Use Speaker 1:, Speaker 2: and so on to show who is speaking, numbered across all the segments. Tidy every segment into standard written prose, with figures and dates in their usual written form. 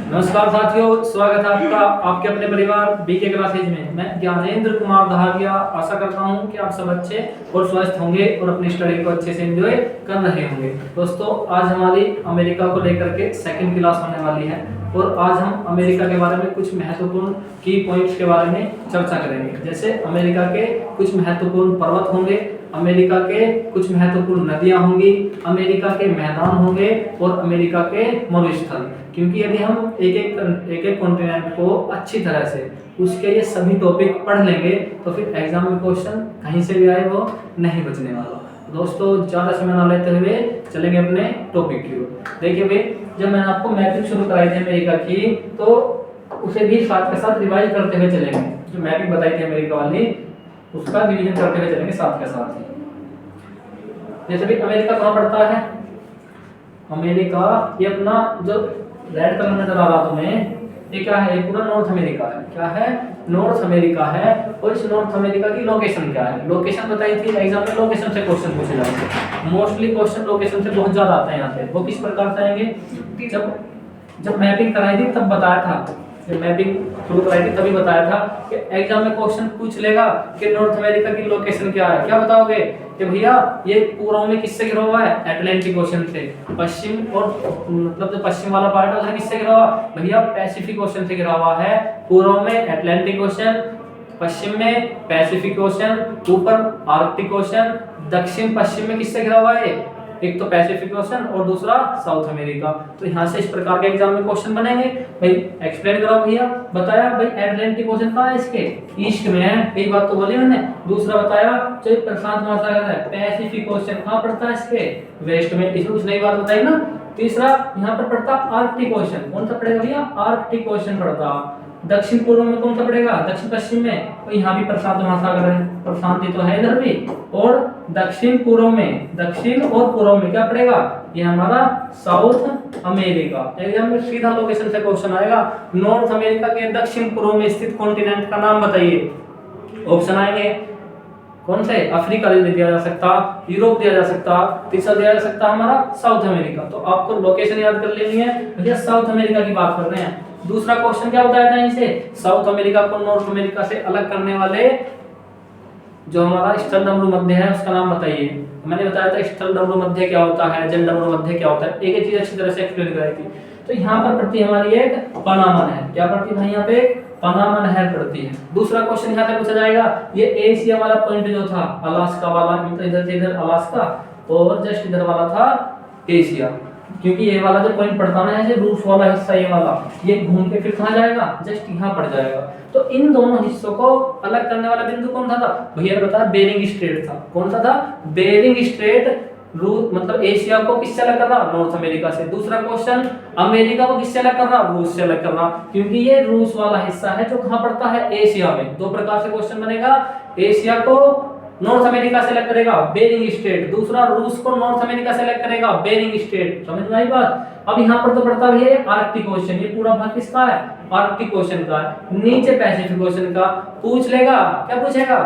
Speaker 1: नमस्कार साथियों, स्वागत है आपका आपके अपने परिवार बीके क्लासेज में। मैं ज्ञानेंद्र कुमार दहागिया आशा करता हूं कि आप सब अच्छे और स्वस्थ होंगे और अपनी स्टडी को अच्छे से एंजॉय कर रहे होंगे। दोस्तों, आज हमारी अमेरिका को लेकर के सेकंड क्लास होने वाली है और आज हम अमेरिका के बारे में कुछ महत्वपूर्ण की पॉइंट्स के बारे में चर्चा करेंगे। जैसे अमेरिका के कुछ महत्वपूर्ण पर्वत होंगे, अमेरिका के कुछ महत्वपूर्ण नदियां होंगी, अमेरिका के मैदान होंगे और अमेरिका के मरुस्थल। क्योंकि यदि हम एक एक कॉन्टिनेंट को अच्छी तरह से उसके ये सभी टॉपिक पढ़ लेंगे तो फिर एग्जाम में क्वेश्चन कहीं से भी आए वो नहीं बचने वाला। दोस्तों, ज़्यादा समय ना लेते हुए चलेंगे अपने टॉपिक की ओर। देखिए भाई, जब मैंने आपको मैपिंग शुरू कराई थी अमेरिका की, तो उसे भी साथ के साथ रिवाइज करते हुए चलेंगे। जो मैपिंग बताई थी अमेरिका वाली, उसका रिवीजन करते हुए चलेंगे साथ के साथ ही। जैसे भी अमेरिका कहाँ पड़ता है? अमेरिका ये अपना जो रेड कलर नजर आ रहा तुम्हें, ये क्या है? ये पूरा नॉर्थ अमेरिका है। क्या है? नॉर्थ अमेरिका है। और इस नॉर्थ अमेरिका की लोकेशन क्या है? लोकेशन बताई थी एग्जाम में, लोकेशन से क्वेश्चन पूछे जाएंगे। मोस्टली क्वेश्चन लोकेशन से बहुत ज्यादा आते हैं यहाँ पे। वो किस प्रकार से आएंगे? जब मैपिंग कराई थी तब बताया था, जब मैपिंग शुरू कराई थी तभी बताया था कि एग्जाम में क्वेश्चन पूछ लेगा कि नॉर्थ अमेरिका की लोकेशन क्या है। क्या बताओगे कि भैया ये पूर्व में किससे घिरा हुआ है? अटलांटिक ओशन से। पश्चिम और मतलब जो पश्चिम वाला पार्ट है उधर किससे घिरा हुआ? भैया पैसिफिक ओशन से घिरा हुआ है। पूर्व में अटलांटिक ओशन, पश्चिम में पैसिफिक ओशन, ऊपर आर्कटिक ओशन, दक्षिण पश्चिम में किससे घिरा हुआ है? एक तो पैसिफिक ओशन और दूसरा साउथ अमेरिका। तो यहाँ से इस प्रकार के एग्जाम में क्वेश्चन बनेंगे। भाई एक्सप्लेन करो भैया। बताया भाई अटलांटिक ओशन कहाँ है? इसके ईस्ट में है, यही बात तो बोली मैंने। दूसरा बताया जो प्रशांत महासागर है, पैसिफिक ओशन कहाँ पड़ता है? इसके वेस्ट में। इसमें कुछ नई बात बताई ना। तीसरा यहाँ पर पड़ता आर्कटिक ओशन। कौन सा पड़ेगा भैया? आर्कटिक ओशन पड़ता। दक्षिण पूर्व में कौन सा पड़ेगा? दक्षिण पश्चिम में। तो यहाँ भी प्रशांत महासागर है, प्रशांति तो है इधर भी। और दक्षिण पूर्व में, दक्षिण और पूर्व में क्या पड़ेगा? ये हमारा साउथ अमेरिका। एग्जाम में सीधा लोकेशन से क्वेश्चन आएगा। नॉर्थ अमेरिका के दक्षिण पूर्व में स्थित कॉन्टिनेंट का नाम बताइए। ऑप्शन आएंगे कौन से? अफ्रीका दिया जा सकता, यूरोप दिया जा सकता, तीसरा दिया जा सकता हमारा साउथ अमेरिका। तो आपको लोकेशन याद कर लेनी है। भैया साउथ अमेरिका की बात कर रहे हैं। दूसरा क्वेश्चन क्या बताया था इनसे? साउथ अमेरिका को नॉर्थ अमेरिका से अलग करने वाले जो हमारा स्थल डमरू मध्य है उसका नाम बताइए। मैंने बताया था स्थल डमरू मध्य क्या होता है, जल डमरू मध्य क्या होता है। एक चीज अच्छी तरह से एक्सप्लेन कराई थी। तो यहाँ पर पड़ती है हमारी एक पनामा नहर। क्या पड़ती है यहाँ पे? पनामा नहर पड़ती है। दूसरा क्वेश्चन यहाँ पे पूछा जाएगा, ये एशिया वाला पॉइंट जो था अलास्का वाला, मतलब इधर से इधर अलास्का और जस्ट इधर वाला था एशिया। क्योंकि ये वाला जो पॉइंट पड़ता है ना, रूस वाला हिस्सा, ये वाला, ये घूम के फिर कहाँ जाएगा? जस्ट यहाँ पड़ जाएगा। तो इन दोनों हिस्सों को अलग करने वाला बिंदु कौन था? भैया बताया बेरिंग स्ट्रेट था। कौन सा था? Bering Strait. रूस मतलब एशिया को किससे अलग कर रहा? नॉर्थ अमेरिका से। दूसरा क्वेश्चन, अमेरिका को किससे अलग कर रहा? रूस से अलग कर रहा। क्योंकि ये रूस वाला हिस्सा है जो कहाँ पड़ता है? एशिया में। दो प्रकार से क्वेश्चन बनेगा। एशिया को नॉर्थ अमेरिका से अलग करेगा, बेरिंग स्ट्रेट। दूसरा रूस को नॉर्थ अमेरिका से अलग करेगा, बेरिंग स्ट्रेट। समझ में आई बात? अब यहाँ पर तो पड़ता भी है आर्कटिक ओशन। ये पूरा भाग किसका है? आर्कटिक ओशन का है। नीचे पैसिफिक ओशन का पूछ लेगा। क्या पूछेगा?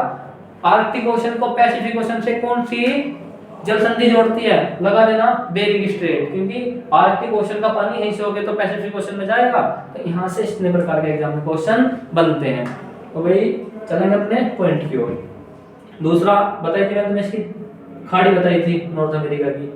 Speaker 1: आर्कटिक ओशन को पैसिफिक ओशन से कौन सी जल संधि जोड़ती है? लगा देना बेरिंग स्ट्रेट। क्योंकि आर्कटिक ओशन का पानी यहीं से होके तो पैसिफिक ओशन में जाएगा। तो यहाँ से इस प्रकार के एग्जाम में क्वेश्चन बनते हैं। तो भाई चलेंगे अपने पॉइंट की ओर। दूसरा बताई थी मैंने इसकी खाड़ी बताई थी नॉर्थ अमेरिका की,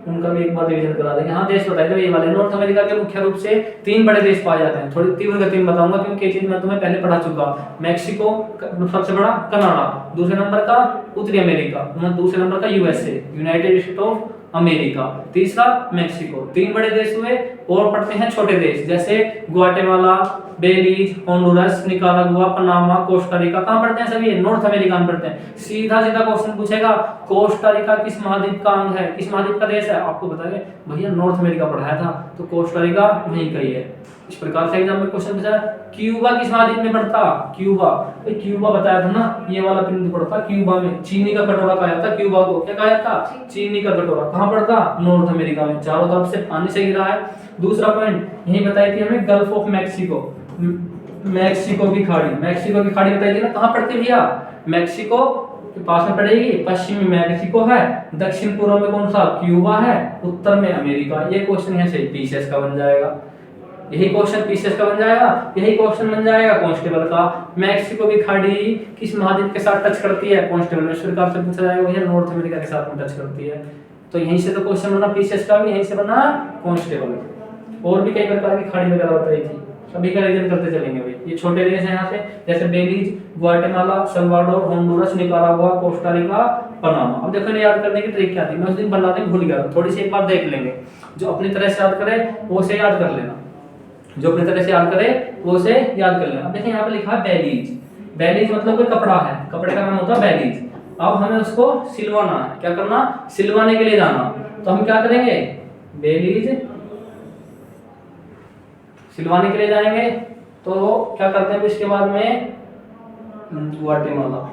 Speaker 1: उनका भी एक बार रिवीजन करा देंगे। हाँ, देश बताए थे ये वाले। नॉर्थ अमेरिका के मुख्य रूप से 3 बड़े देश पाए जाते हैं। थोड़ी तीव्र गति में बताऊंगा क्योंकि ये चीज मैं तुम्हें पहले पढ़ा चुका। मैक्सिको सबसे बड़ा, कनाडा दूसरे नंबर का, उत्तरी अमेरिका दूसरे नंबर का, USA United state of America तीसरा, मैक्सिको। 3 बड़े देश हुए और पड़ते हैं छोटे देश जैसे Guatemala, Belize, Honduras, Nicaragua, Panama, Costa Rica. कहाँ पड़ते हैं सभी? नॉर्थ अमेरिका में पड़ते हैं। सीधा सीधा क्वेश्चन पूछेगा, कोस्टा रिका किस महाद्वीप का अंग है? किस महाद्वीप का देश है? आपको बताएंगे भैया नॉर्थ अमेरिका पढ़ाया था तो कोस्टा रिका वहीं का ही है। इस प्रकार से एग्जाम में क्वेश्चन पूछा। क्यूबा किस महाद्वीप में पड़ता? क्यूबा, क्यूबा बताया था ना, ये वाला बिंदु पड़ता क्यूबा में। चीनी का कटोरा कहा जाता क्यूबा को। क्या कहा जाता? चीनी का कटोरा। कहाँ पड़ता? नॉर्थ अमेरिका में। चारों तरफ से पानी से घिरा है। दूसरा पॉइंट यही बताई थी हमें, गल्फ ऑफ मैक्सिको, मैक्सिको की खाड़ी। मैक्सिको की खाड़ी बताई थी ना, कहाँ पड़ती भैया? मैक्सिको के पास में पड़ेगी। पश्चिम में मैक्सिको है, दक्षिण पूर्व में कौन सा? क्यूबा है, उत्तर में अमेरिका। ये क्वेश्चन यहाँ से पीसीएस का बन जाएगा। यही क्वेश्चन पीसीएस का बन जाएगा, यही क्वेश्चन बन जाएगा कांस्टेबल का। मैक्सिको की खाड़ी किस महाद्वीप के साथ टच करती है? कांस्टेबल में इस प्रकार से पूछा जाएगा भैया नॉर्थ अमेरिका के साथ में टच करती है। तो यहीं से तो क्वेश्चन बना पीसीएस का भी, यहीं से बना कांस्टेबल। और भी कई प्रकार की खाड़ी वगैरह बताई थी, सभी का रिवीजन करते चलेंगे भाई। ये छोटे देश हैं यहाँ से, जैसे Belize, Guatemala, Salvador, Honduras, Nicaragua, Costa Rica, Panama. अब देखो याद करने की ट्रिक क्या थी, मैं उस दिन बनाने भूल गया, थोड़ी सी एक बार देख लेंगे। जो अपनी तरह से याद करे वो से याद कर लेना, जो अपनी तरह से याद करे वो से याद कर लेना। अब देखिए यहाँ पे लिखा है बेलीज। बेलीज मतलब कोई कपड़ा है, कपड़े का नाम होता है बेलीज। अब हमें उसको सिलवाना है, क्या करना? सिलवाने के लिए जाना। तो हम क्या करेंगे? बेलीज सिलवाने के लिए जाएंगे। तो क्या करते हैं इसके बाद में? ग्वाटेमाला।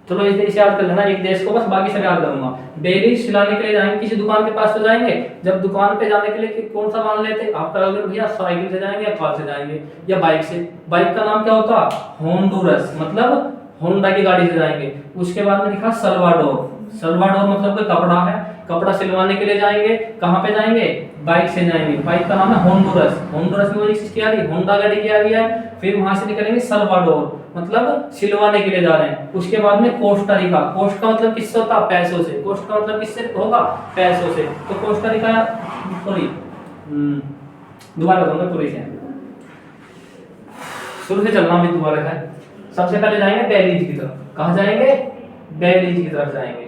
Speaker 1: चलो इसे याद कर लेना, एक देश को बस, बाकी सब याद करूंगा। बेलीज सिलाने के लिए जाएंगे, किसी दुकान के पास तो जाएंगे। जब दुकान पे जाने के लिए कौन सा मान लेते? आपका अगर भैया साइकिल से जाएंगे या कार से जाएंगे या बाइक से। बाइक का नाम क्या होता? होंडुरस, मतलब होंडा की गाड़ी से जाएंगे। उसके बाद में लिखा सल्वाडोर। सल्वाडोर मतलब कोई कपड़ा है, कपड़ा सिलवाने के लिए जाएंगे। कहाँ पे जाएंगे? बाइक से जाएंगे। बाइक का नाम है होंडुरस। होंडुरस में वही चीज क्या आ रही है? होंडा गाड़ी की आ रही है। फिर वहां से निकलेंगे सल्वाडोर, मतलब सिलवाने के लिए जा रहे हैं। उसके बाद में कोस्टा रिका। कोस्ट का मतलब किससे होता? पैसों से। कोस्ट का मतलब किससे होगा? पैसों से। तो कोस्टा रिका, सॉरी दोबारा बताऊंगा पूरी से, शुरू से चलना भी दोबारा है। सबसे पहले जाएंगे बेलीज की तरफ। कहाँ जाएंगे? बेलीज की तरफ जाएंगे।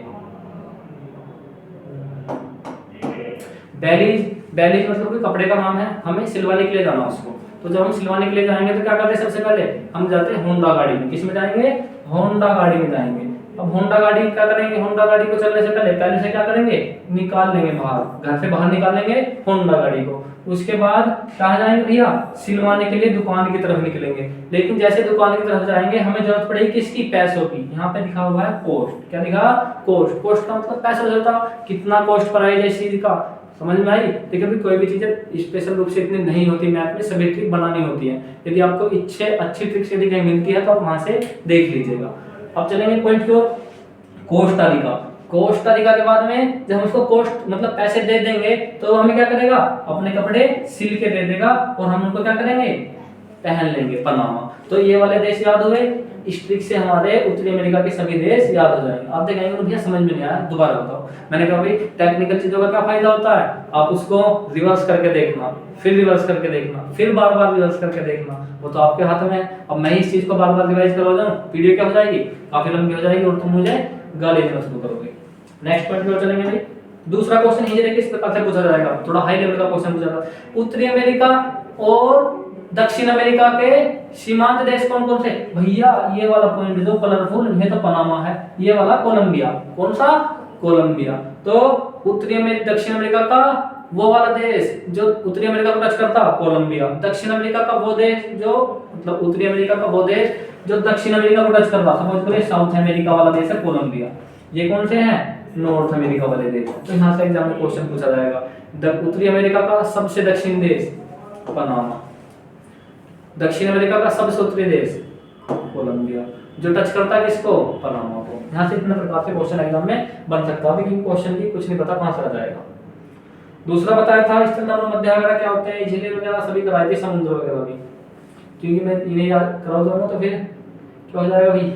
Speaker 1: बेलीज, बेलीज मतलब कोई कपड़े का नाम है, हमें सिलवाने के लिए जाना उसको। तो जब हम सिलवाने के लिए जाएंगे तो क्या करते हैं? सबसे पहले हम जाते हैं होंडा गाड़ी में। किस में जाएंगे? होंडा गाड़ी में जाएंगे। अब होंडा गाड़ी क्या करेंगे? होंडा गाड़ी को चलने से पहले से क्या करेंगे? निकाल लेंगे बाहर, घर से बाहर निकाल लेंगे होंडा गाड़ी को। उसके बाद कहाँ जाएंगे भैया? सिलवाने के लिए दुकान की तरफ निकलेंगे। लेकिन जैसे दुकान की तरफ जाएंगे हमें जरूरत पड़ेगी किसकी? पैसों की। यहाँ पे लिखा हुआ है कोस्ट। क्या लिखा? कोस्ट। कोस्ट का मतलब पैसा होता, कितना कॉस्ट प्राइस है इस चीज का। समझ में आई? देखिए भी कोई भी चीजें स्पेशल रूप से इतनी नहीं होती, मैथ में सभी ट्रिक बनानी होती है। यदि आपको अच्छी ट्रिक्स यदि कहीं मिलती है तो आप वहां से देख लीजिएगा। अब चलेंगे पॉइंट की ओर। Costa Rica. कोस्टा रिका के बाद में जब हम उसको कोस्ट मतलब पैसे दे देंगे तो हमें क्या करेगा? अपने कपड़े सिल के दे देगा और हम उनको क्या करेंगे? पहन लेंगे। पनामा। तो ये वाले देश याद हुए। इस ट्रिक से हमारे उत्तरी अमेरिका के सभी देश याद हो जाएंगे। आप देखेंगे भैया समझ में नहीं आया, दोबारा बताओ। मैंने कहा भाई टेक्निकल चीजों का क्या फायदा होता है? आप उसको रिवर्स करके देखना, फिर रिवर्स करके देखना, फिर बार बार रिवर्स करके देखना, वो तो आपके हाथ में है। अब मैं इस चीज को बार बार रिवाइज करवा जाऊं, वीडियो क्या हो जाएगी? काफी लंबी हो जाएगी और तुम मुझे गाली देना शुरू करोगे। नेक्स्ट पॉइंट पे चलेंगे भाई। दूसरा क्वेश्चन ये देखिए किस प्रकार से पूछा जाएगा, थोड़ा हाई लेवल का क्वेश्चन पूछा था। उत्तरी अमेरिका और दक्षिण अमेरिका के सीमांत देश कौन कौन से? भैया ये वाला पॉइंट जो कलरफुल है तो पनामा है, ये वाला कोलंबिया। कौन सा? कोलंबिया। तो उत्तरी अमेरिका दक्षिण अमेरिका का वो वाला देश जो उत्तरी अमेरिका को टच करता, कोलंबिया। दक्षिण अमेरिका का वो देश जो मतलब उत्तरी अमेरिका का वो देश जो दक्षिण अमेरिका को टच करता, समझ करिए साउथ अमेरिका वाला देश है कोलंबिया। ये कौन से हैं? नॉर्थ अमेरिका वाले देश। तो यहाँ से एग्जाम में क्वेश्चन पूछा जाएगा। उत्तरी अमेरिका का सबसे दक्षिण देश पनामा, दक्षिण अमेरिका का सबसे उत्तरी देश कोलंबिया, जो टच करता है किसको? पनामा को। यहाँ से इतने प्रकार से क्वेश्चन एग्जाम में बन सकता है, लेकिन क्वेश्चन की कुछ नहीं पता कहां से आ जाएगा। दूसरा बताया था ईस्टर्न और मध्य वगैरह क्या होते हैं, झीलें वगैरह सभी कराए थे, समुद्र वगैरह भी। क्योंकि मैं इन्हें याद कराओ दोनों तो फिर क्या हो जाएगा भाई,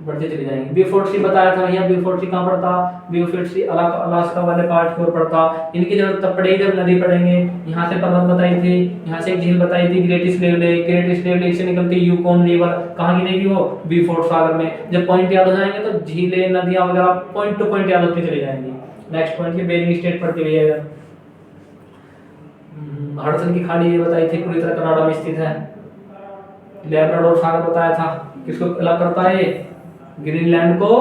Speaker 1: बढ़ते चले जाएंगे। B40 बताया था भैया, B40 कहाँ पड़ता? B40 अलास्का वाले पार्ट की ओर पड़ता। इनकी जरूरत तब पड़ेगी जब नदी पड़ेंगे। यहाँ से पर्वत बताई थी, यहाँ से एक झील बताई थी great slave lake. Great slave lake से निकलती यूकोन रिवर, कहाँ गिरेगी वो? B4 सागर में। जब पॉइंट याद हो जाएंगे तो झीलें नदियां वगैरह पॉइंट टू पॉइंट याद होती चली जाएंगी। नेक्स्ट पॉइंट की बेरिंग स्टेट पड़ती हुई है। हडसन की खाड़ी ये बताई थी पूरी तरह कनाडा में स्थित है। लैब्राडोर सागर बताया था, किसको अलग करता है? ग्रीनलैंड को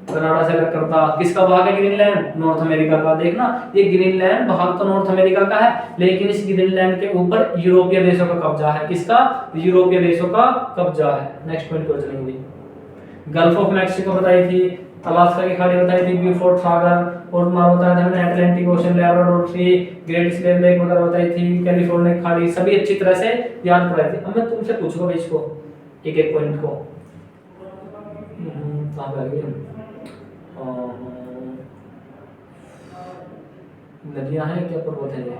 Speaker 1: कनाडा से अलग करता। किसका भाग है ग्रीनलैंड? नॉर्थ अमेरिका का। देखना ये ग्रीनलैंड भाग तो नॉर्थ अमेरिका का है, लेकिन इस ग्रीनलैंड के ऊपर यूरोपीय देशों का कब्जा है। किसका? यूरोपीय देशों का कब्जा है। नेक्स्ट पॉइंट पर चलेंगे। गल्फ ऑफ मैक्सिको बताई थी, अलास्का की खाड़ी बताई थी, B4 सागर, और तुम्हारा बताया था मैंने अटलांटिक ओशन, लैब्राडोर सी, ग्रेट स्लेव लेक वगैरह बताई थी, कैलिफोर्निया की खाड़ी, सभी अच्छी तरह से याद कराई थी। अब मैं तुमसे पूछूंगा इसको एक एक पॉइंट को। नदियां हैं क्या पर्वत है ये?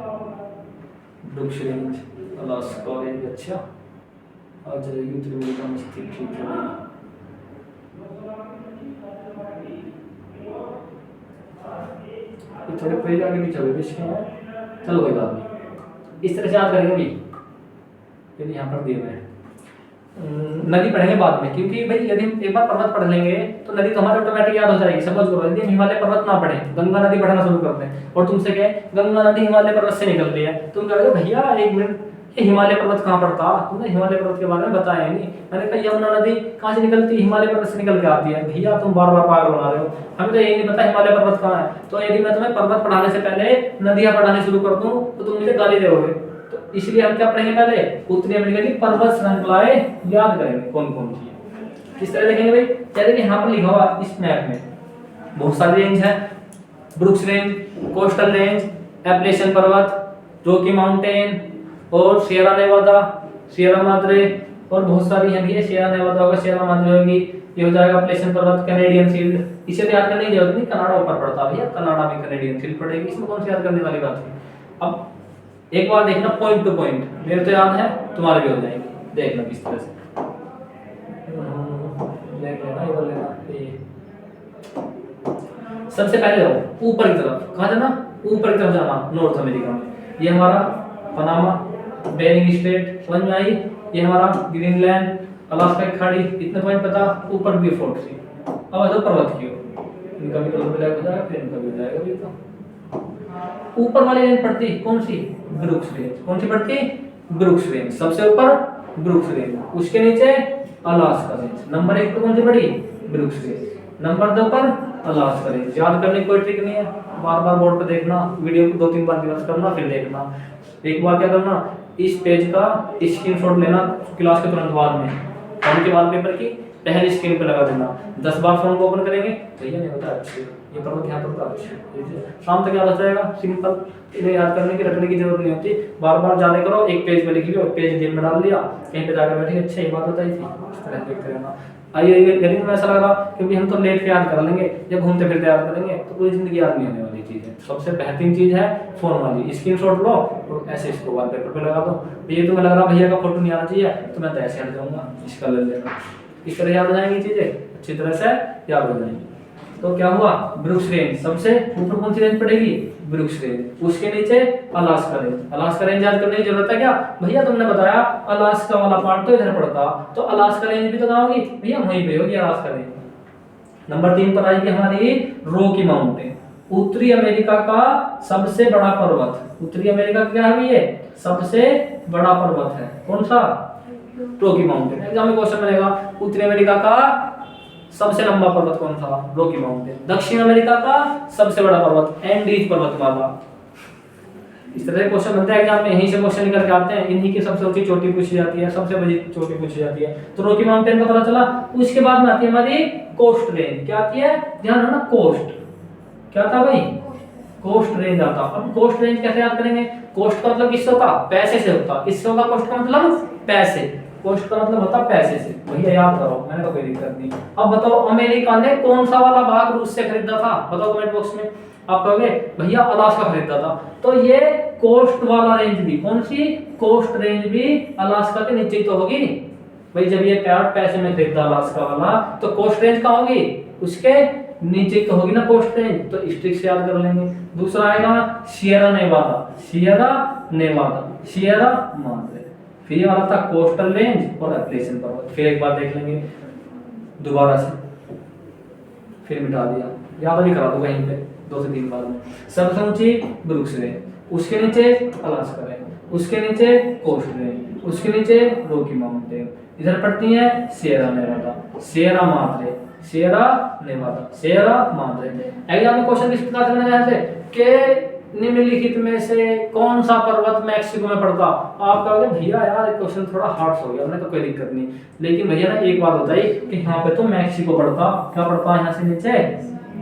Speaker 1: वृक्ष रेंज, अलास्का रेंज। अच्छा आज उत्तरी अमेरिका में स्थित, ठीक है भाई। थोड़े पेज आगे पीछे हुए इसके हैं, चलो कोई बात नहीं, इस तरह से याद करेंगे भी। यदि यहाँ पर दिए हुए हैं नदी पढ़ेंगे बाद में, क्योंकि भाई यदि हम एक बार पर्वत पढ़ लेंगे तो नदी तो हमारे ऑटोमेटिक याद हो जाएगी। समझ करो, यदि हम हिमालय पर्वत ना पढ़े, गंगा नदी पढ़ना शुरू करते हैं और तुमसे कहे गंगा नदी हिमालय पर्वत से निकलती है, तुम कहोगे भैया एक मिनट, ये हिमालय पर्वत कहाँ पड़ता? तुमने हिमालय पर्वत के बारे में बताया नहीं। मैंने कहा यमुना नदी कहाँ से निकलती है? हिमालय पर्वत से निकल के आती है। भैया तुम बार बार पागल बना रहे हो, हमें तो यही नहीं पता हिमालय पर्वत कहाँ है। तो यदि मैं तुम्हें पर्वत पढ़ाने से पहले नदियां पढ़ाने शुरू कर दूं तो तुम मुझे गाली दोगे। तो इसलिए हम क्या पढ़ेंगे? पहले उत्तरी अमेरिका की पर्वत श्रृंखलाएं याद करेंगे कौन कौन सी है। किस तरह देखेंगे भाई? जैसे कि यहाँ पर लिखा हुआ इस मैप में बहुत सारी रेंज है, brooks range, coastal range, Appalachian पर्वत, रॉकी माउंटेन और सियरा नेवादा, सियरा माद्रे और बहुत सारी हैं भी। सियरा नेवादा होगा, सियरा माद्रे होगी, ये हो जाएगा एप्लेशियन पर्वत, कैनेडियन शील्ड। इसे तो याद करने की जरूरत नहीं, कनाडा ऊपर पड़ता है भैया, कनाडा में कैनेडियन शील्ड पड़ेगी, इसमें कौन सी याद करने वाली बात है। अब एक बार देखना पॉइंट टू पॉइंट, मेरे तो याद है तुम्हारे भी हो जाएंगे, देखना किस तरह से देख लेना, इधर लेना। सबसे पहले जाओ ऊपर की तरफ, कहाँ जाना? ऊपर की तरफ जाना, नॉर्थ अमेरिका में। ये हमारा पनामा, बेरिंग स्ट्रेट समझ में आई, ये हमारा ग्रीनलैंड, अलास्का की खाड़ी, इतने पॉइंट पता। ऊपर भी फोर्ट सी। अब आ जाओ पर्वत की ओर, इनका भी हो जाएगा, फिर इनका भी हो जाएगा। भी तो ऊपर वाली रेंज पड़ती कौन सी? Brooks range. कौन सी पड़ती? Brooks range. सबसे ऊपर ब्रुक्स रेंज, उसके नीचे अलास्का रेंज। नंबर 1 पे कौन सी पड़ी? Brooks range. नंबर 2 पर अलास्का रेंज। याद करने की कोई ट्रिक नहीं है, बार बार बोर्ड पे देखना, वीडियो को 2-3 बार रिवर्स करना, फिर देखना। एक बार क्या करना, इस पेज का स्क्रीनशॉट लेना क्लास के तुरंत बाद में, फोन के वॉलपेपर की पहले स्क्रीन पे लगा देना। 10 बार फोन को ओपन करेंगे तो ये नहीं होता अच्छे, ये पर्वत यहाँ पर अच्छा, शाम तक याद हो जाएगा। सिंपल, इन्हें याद करने की रखने की जरूरत नहीं होती, बार बार जाने करो, एक पेज पे लिख लिया, पेज गेम में डाल दिया, कहीं पे जाकर बैठे, अच्छा ये बात बताई थी, इस तरह देखते रहना। आइए यदि तुम्हें ऐसा लग रहा कि हम तो लेट के याद कर लेंगे या घूमते फिरते याद करेंगे तो पूरी जिंदगी याद नहीं होने वाली चीज है। सबसे बेहतरीन चीज है फोन वाली, स्क्रीनशॉट लो और ऐसे इसको वॉलपेपर पे लगा दो। ये तुम्हें लग रहा भैया का फोटो नहीं आना चाहिए तो मैं तो ऐसे हट जाऊंगा, इसका ले लेना, इस तरह याद हो जाएंगी चीजें, अच्छी तरह से याद हो जाएंगी। तो क्या हुआ? Brooks range. सबसे ऊपर कौन सी रेंज पड़ेगी? Brooks range. उसके नीचे अलास्का रेंज। अलास्का रेंज याद करने की जरूरत है क्या? भैया तुमने बताया अलास्का वाला पार्ट तो इधर पड़ता, तो अलास्का रेंज भी तो कहाँ होगी? भैया वहीं पे होगी अलास्का रेंज। नंबर 3 पर आएगी हमारी रॉकी माउंटेन, उत्तरी अमेरिका का सबसे बड़ा पर्वत। उत्तरी अमेरिका क्या है ये? सबसे बड़ा पर्वत है। कौन सा? Rocky mountain. एग्जाम में क्वेश्चन मिलेगा उत्तरी अमेरिका का सबसे लंबा पर्वत कौन था? Rocky mountain. दक्षिण अमेरिका का सबसे बड़ा पर्वत एंडीज पर्वतमाला। इस तरह के क्वेश्चन बनते हैं एग्जाम में, यहीं से क्वेश्चन निकल के आते हैं, इन्हीं की सबसे ऊंची चोटी पूछी जाती है, सबसे बड़ी चोटी पूछी जाती है। तो रॉकी माउंटेन का पता चला। उसके बाद में आती है हमारी कोस्ट रेंज। क्या आती है? ध्यान रखना, कोस्ट। क्या था भाई? कोस्ट रेंज आता। अब कोस्ट रेंज कैसे याद करेंगे? कोस्ट का मतलब किससे होता? पैसे से होता। किससे होगा कोस्ट का मतलब? पैसे। कोस्ट का मतलब होता पैसे से। भैया याद करो, मैंने तो कोई दिक्कत नहीं। अब बताओ अमेरिका ने कौन सा वाला भाग रूस से खरीदा था? बताओ कमेंट बॉक्स में। आप कहोगे भैया अलास्का खरीदा था, तो ये कोस्ट वाला रेंज भी, कौन सी? कोस्ट रेंज भी अलास्का के नीचे ही तो होगी भाई। जब ये पार्ट पैसे में खरीदा अलास्का वाला, तो कोस्ट रेंज कहाँ होगी? उसके नीचे तो होगी ना कोस्ट रेंज, तो स्ट्रिक से याद कर लेंगे। दूसरा आएगा Sierra Nevada, Sierra Nevada, Sierra Madre. फिर ये वाला था कोस्टल रेंज और एप्लेशियन पर्वत। फिर एक बार देख लेंगे दोबारा से, फिर मिटा दिया, याद भी करा दो कहीं पे 2 से 3 बार में। सबसे ऊंची ब्रुक्स रेंज, उसके नीचे अलास्का रेंज, उसके नीचे कोस्ट रेंज, उसके नीचे रॉकी माउंटेन। इधर पड़ती है Sierra Nevada, Sierra Madre, Sierra Nevada, Sierra Madre. Exam में क्वेश्चन किस प्रकार से बना जाते हैं कि निम्नलिखित में से कौन सा पर्वत मैक्सिको में पड़ता? आप कहोगे भैया यार क्वेश्चन थोड़ा हार्ड हो गया, हमने तो कोई दिक्कत नहीं, लेकिन भैया ना एक बात बताई कि यहाँ पे तो मैक्सिको पड़ता। क्या पड़ता है यहाँ से नीचे?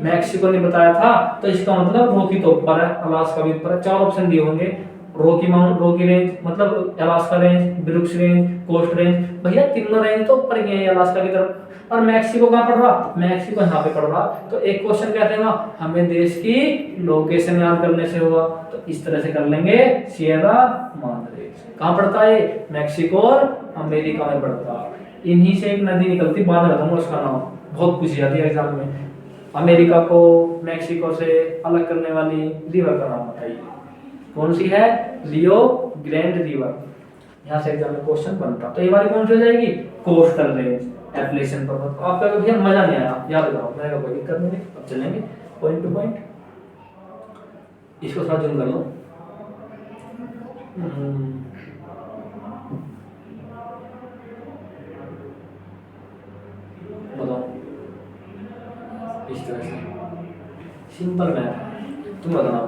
Speaker 1: मैक्सिको ने बताया था, तो इसका मतलब रॉकी तो ऊपर है, अलास्का भी ऊपर है। 4 ऑप्शन दिए होंगे, रॉकी रेंज मतलब Alaska range, Brooks range, coast range. भैया तीनों रेंज तो ऊपर गए हैं अलास्का की तरफ। और मैक्सिको कहाँ पड़ रहा, मैक्सिको यहाँ पे पड़ रहा। तो एक क्वेश्चन क्या देगा, हमें देश की लोकेशन याद करने से होगा, तो इस तरह से कर लेंगे। सिएरा माद्रे कहाँ पड़ता है, मैक्सिको और अमेरिका में पड़ता। इन्हीं से एक नदी निकलती, बाद में बताऊंगा उसका नाम, बहुत पूछी जाती है एग्जाम में। अमेरिका को मैक्सिको से अलग करने वाली रिवर का नाम बताइए, कौन सी है, लियो ग्रैंड रिवर। यहाँ से एग्जाम में क्वेश्चन बनता। तो ये वाली कौन सी हो जाएगी, कोस्टल रेंज, एप्लेशियन पर्वत। आपका भैया मजा नहीं आया, याद रखो, मैंने कोई दिक्कत नहीं। अब चलेंगे पॉइंट टू पॉइंट। इसको थोड़ा जूम कर लो। बताओ इस तरह से सिंपल मैथ। तुम बताना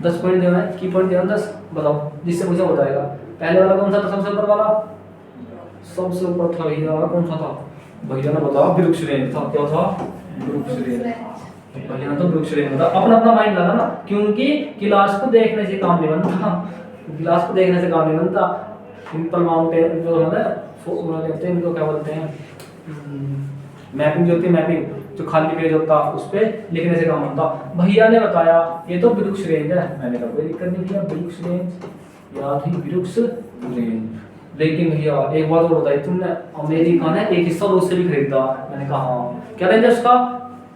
Speaker 1: 10 पॉइंट देना है, की पॉइंट देना 10, बताओ जिससे मुझे बताएगा। पहले वाला कौन सा था, सबसे ऊपर वाला, सबसे ऊपर था भैया, कौन सा था भैया ने बताओ, वृक्ष रेंज था। क्या था, वृक्ष रेंज। भैया तो वृक्ष रेंज था। अपना अपना माइंड लगा ना, क्योंकि क्लास को देखने से काम नहीं बनता, क्लास को देखने से काम नहीं बनता। सिंपल माउंटेन जो होता है कहते हैं, इनको क्या बोलते हैं, मैपिंग जो होती है, मैपिंग जो खाली पेज होता है उस पे लिखने से काम बनता। भैया ने बताया ये तो वृक्ष रेंज है, मैंने कहा कोई दिक्कत नहीं किया, वृक्ष रेंज याद ही, वृक्ष रेंज। लेकिन भैया एक बात और बताई तुमने, अमेरिका ने एक हिस्सा रूस से भी खरीदा। मैंने कहा हाँ, क्या रेंज है उसका,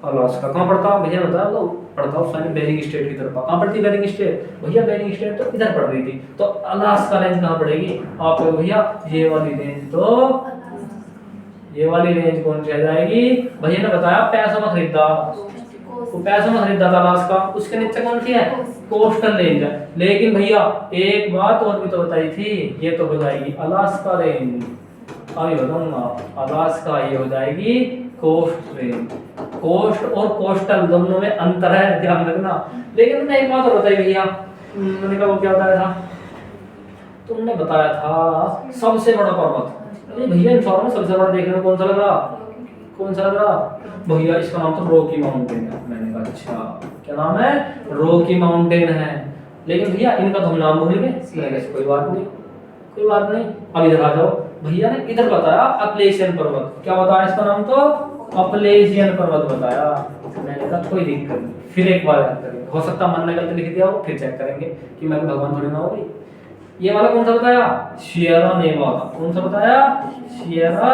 Speaker 1: अलास्का। कहाँ पड़ता, भैया बताया तो पड़ता उसने बेरिंग स्टेट की तरफ। कहाँ पड़ती बेरिंग स्टेट, भैया बेरिंग स्टेट तो इधर पड़ रही थी, तो अलास्का रेंज कहाँ पड़ेगी आपको, भैया ये वाली रेंज। तो ये वाली रेंज कौन सी आ जाएगी, भैया ने बताया पैसों में खरीदा, तो पैसों में खरीदा था अलास्का। उसके नीचे कौन सी है, कोस्टल रेंज है। लेकिन भैया एक बात और भी तो बताई थी, ये तो हो जाएगी अलास्का रेंज, अभी बताऊंगा। अलास्का ये हो जाएगी कोस्ट रेंज। कोस्ट और कोस्टल दोनों में अंतर है, ध्यान रखना। लेकिन तुमने एक बात और बताई भैया, मैंने कहा वो क्या बताया था, तुमने बताया था सबसे बड़ा पर्वत। भैया इन चारों में सबसे बड़ा देखने में कौन सा लग रहा, कौन सा लग रहा भैया, इसका नाम तो रॉकी माउंटेन है। मैंने कहा अच्छा क्या नाम है, रॉकी माउंटेन है। लेकिन भैया इनका तो हम नाम भूल गए। मैंने कहा कोई बात नहीं, कोई बात नहीं, अब इधर आ जाओ। भैया ने इधर बताया अपलेशियन पर्वत, क्या बताया इसका नाम, तो अपलेशियन पर्वत बताया। मैंने कहा कोई दिक्कत नहीं, फिर एक बार याद करेंगे, हो सकता मन में गलती लिख दिया हो, फिर चेक करेंगे कि मैं भगवान थोड़ी ना हो गई। ये वाला कौन सा बताया, सिएरा नेवादा। कौन सा बताया, सिएरा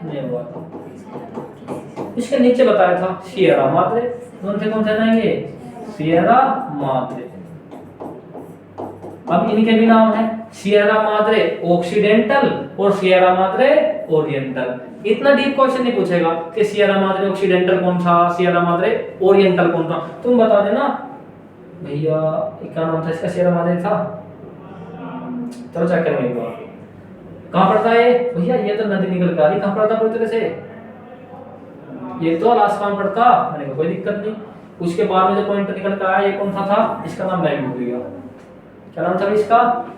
Speaker 1: नेवादा। इसके नीचे बताया था सिएरा माद्रे। कौन से जाएंगे, सिएरा माद्रे। अब इनके भी नाम है, सिएरा माद्रे ऑक्सीडेंटल और सिएरा माद्रे ओरिएंटल। इतना डीप क्वेश्चन नहीं पूछेगा कि सिएरा माद्रे ऑक्सीडेंटल कौन सा, सिएरा माद्रे ओरिएंटल कौन सा। तुम बता देना भैया क्या नाम था इसका, सिएरा माद्रे था। चलो चेक करेंगे एक बार, कहाँ पड़ता है भैया, ये तो नदी निकल के आ रही, कहाँ पड़ता पूरी तरह से, ये तो अलास्का में पड़ता। मैंने कहा कोई दिक्कत नहीं। उसके बाद में जो पॉइंट निकल के आया ये कौन सा था, इसका नाम मैं भूल गया, क्या नाम था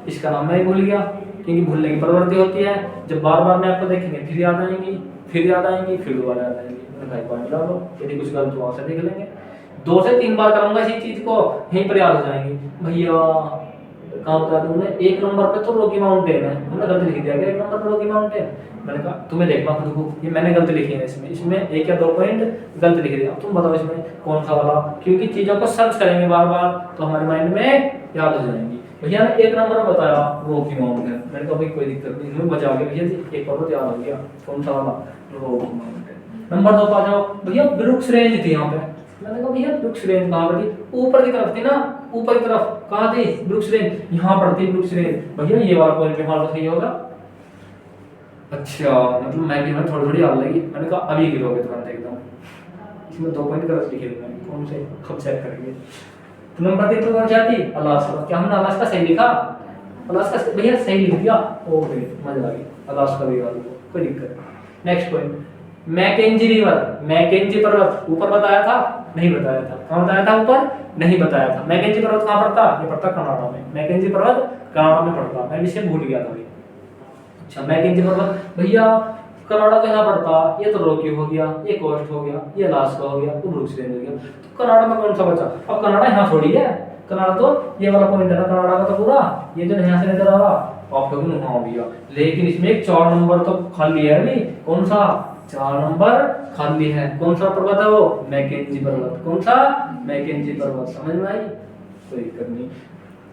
Speaker 1: इसका नाम मैं भूल गया, क्योंकि भूलने की प्रवृत्ति होती है। जब बार बार मैं आपको देखेंगे फिर याद आएंगी, फिर याद आएंगी, फिर दोबारा याद आएंगी। मैंने कहा पॉइंट डालो, यदि कुछ गलत हुआ से देख लेंगे। 2 से 3 बार कराऊंगा इसी चीज को, यहीं पर याद हो जाएंगी। भैया कहाँ बता दूं मैं, 1 नंबर पे तो रॉकी माउंटेन है, तुमने गलती लिख दिया क्या 1 नंबर पे रॉकी माउंटेन। मैंने कहा तुम्हें देखना खुद को, ये मैंने गलती लिखी है इसमें 1 या 2 पॉइंट गलत लिख दिया। तुम बताओ इसमें कौन सा वाला, क्योंकि चीजों को सर्च करेंगे बार बार तो हमारे माइंड में याद हो जाएंगी। भैया ने 1 नंबर बताया रॉकी माउंटेन। मैंने कहा भाई कोई दिक्कत नहीं, इसमें बचा के भैया जी एक पर्वत याद हो गया, कौन सा वाला, रॉकी माउंटेन। नंबर 2 पर आ जाओ भैया, वृक्ष रेंज थी यहाँ पे। मैंने कहा भैया वृक्ष रेंज कहाँ पर थी, ऊपर की तरफ थी ना, ऊपर की तरफ कहाँ थी वृक्ष रेंज, यहाँ पर थी वृक्ष रेंज। भैया ये वाला पॉइंट भी हमारा सही होगा। अच्छा मतलब मैं भी हमें थोड़ी थोड़ी याद लगी। मैंने कहा अभी गिरोगे तुरंत एकदम, इसमें 2 पॉइंट गलत लिखे थे, कौन से कब चेक करेंगे। तो नंबर 3 पर कौन सी आती, अलास्का। क्या हमने अलास्का सही लिखा, अलास्का भैया सही लिख दिया, ओके मजा आ गया, अलास्का भी वाला कोई दिक्कत नहीं। Next point, Mackenzie river, Mackenzie पर्वत ऊपर बताया था, नहीं बताया था, कहाँ बताया था ऊपर, नहीं बताया था। मैकेंजी पर्वत कहाँ पड़ता, ये पड़ता कनाडा में। मैकेंजी पर्वत कनाडा में पड़ता, मैं इसे भूल गया था भाई। अच्छा मैकेंजी पर्वत भैया कनाडा तो यहाँ पड़ता, ये तो रॉकी हो गया, ये कोस्ट हो गया, ये अलास्का हो गया, वो वृक्ष रेंज हो गया। तो कनाडा में कौन सा बचा, अब कनाडा यहाँ थोड़ी है, कनाडा तो ये वाला पॉइंट है ना कनाडा का, तो पूरा ये जो यहाँ से नजर आ रहा आप लोगों ने हाँ भैया। लेकिन इसमें एक 4 नंबर तो खाली है अभी, कौन सा, 4 नंबर खाली है। कौन सा पर्वत है वो? मैकेंजी पर्वत। कौन सा? मैकेंजी पर्वत। समझ में आई? कोई दिक्कत नहीं।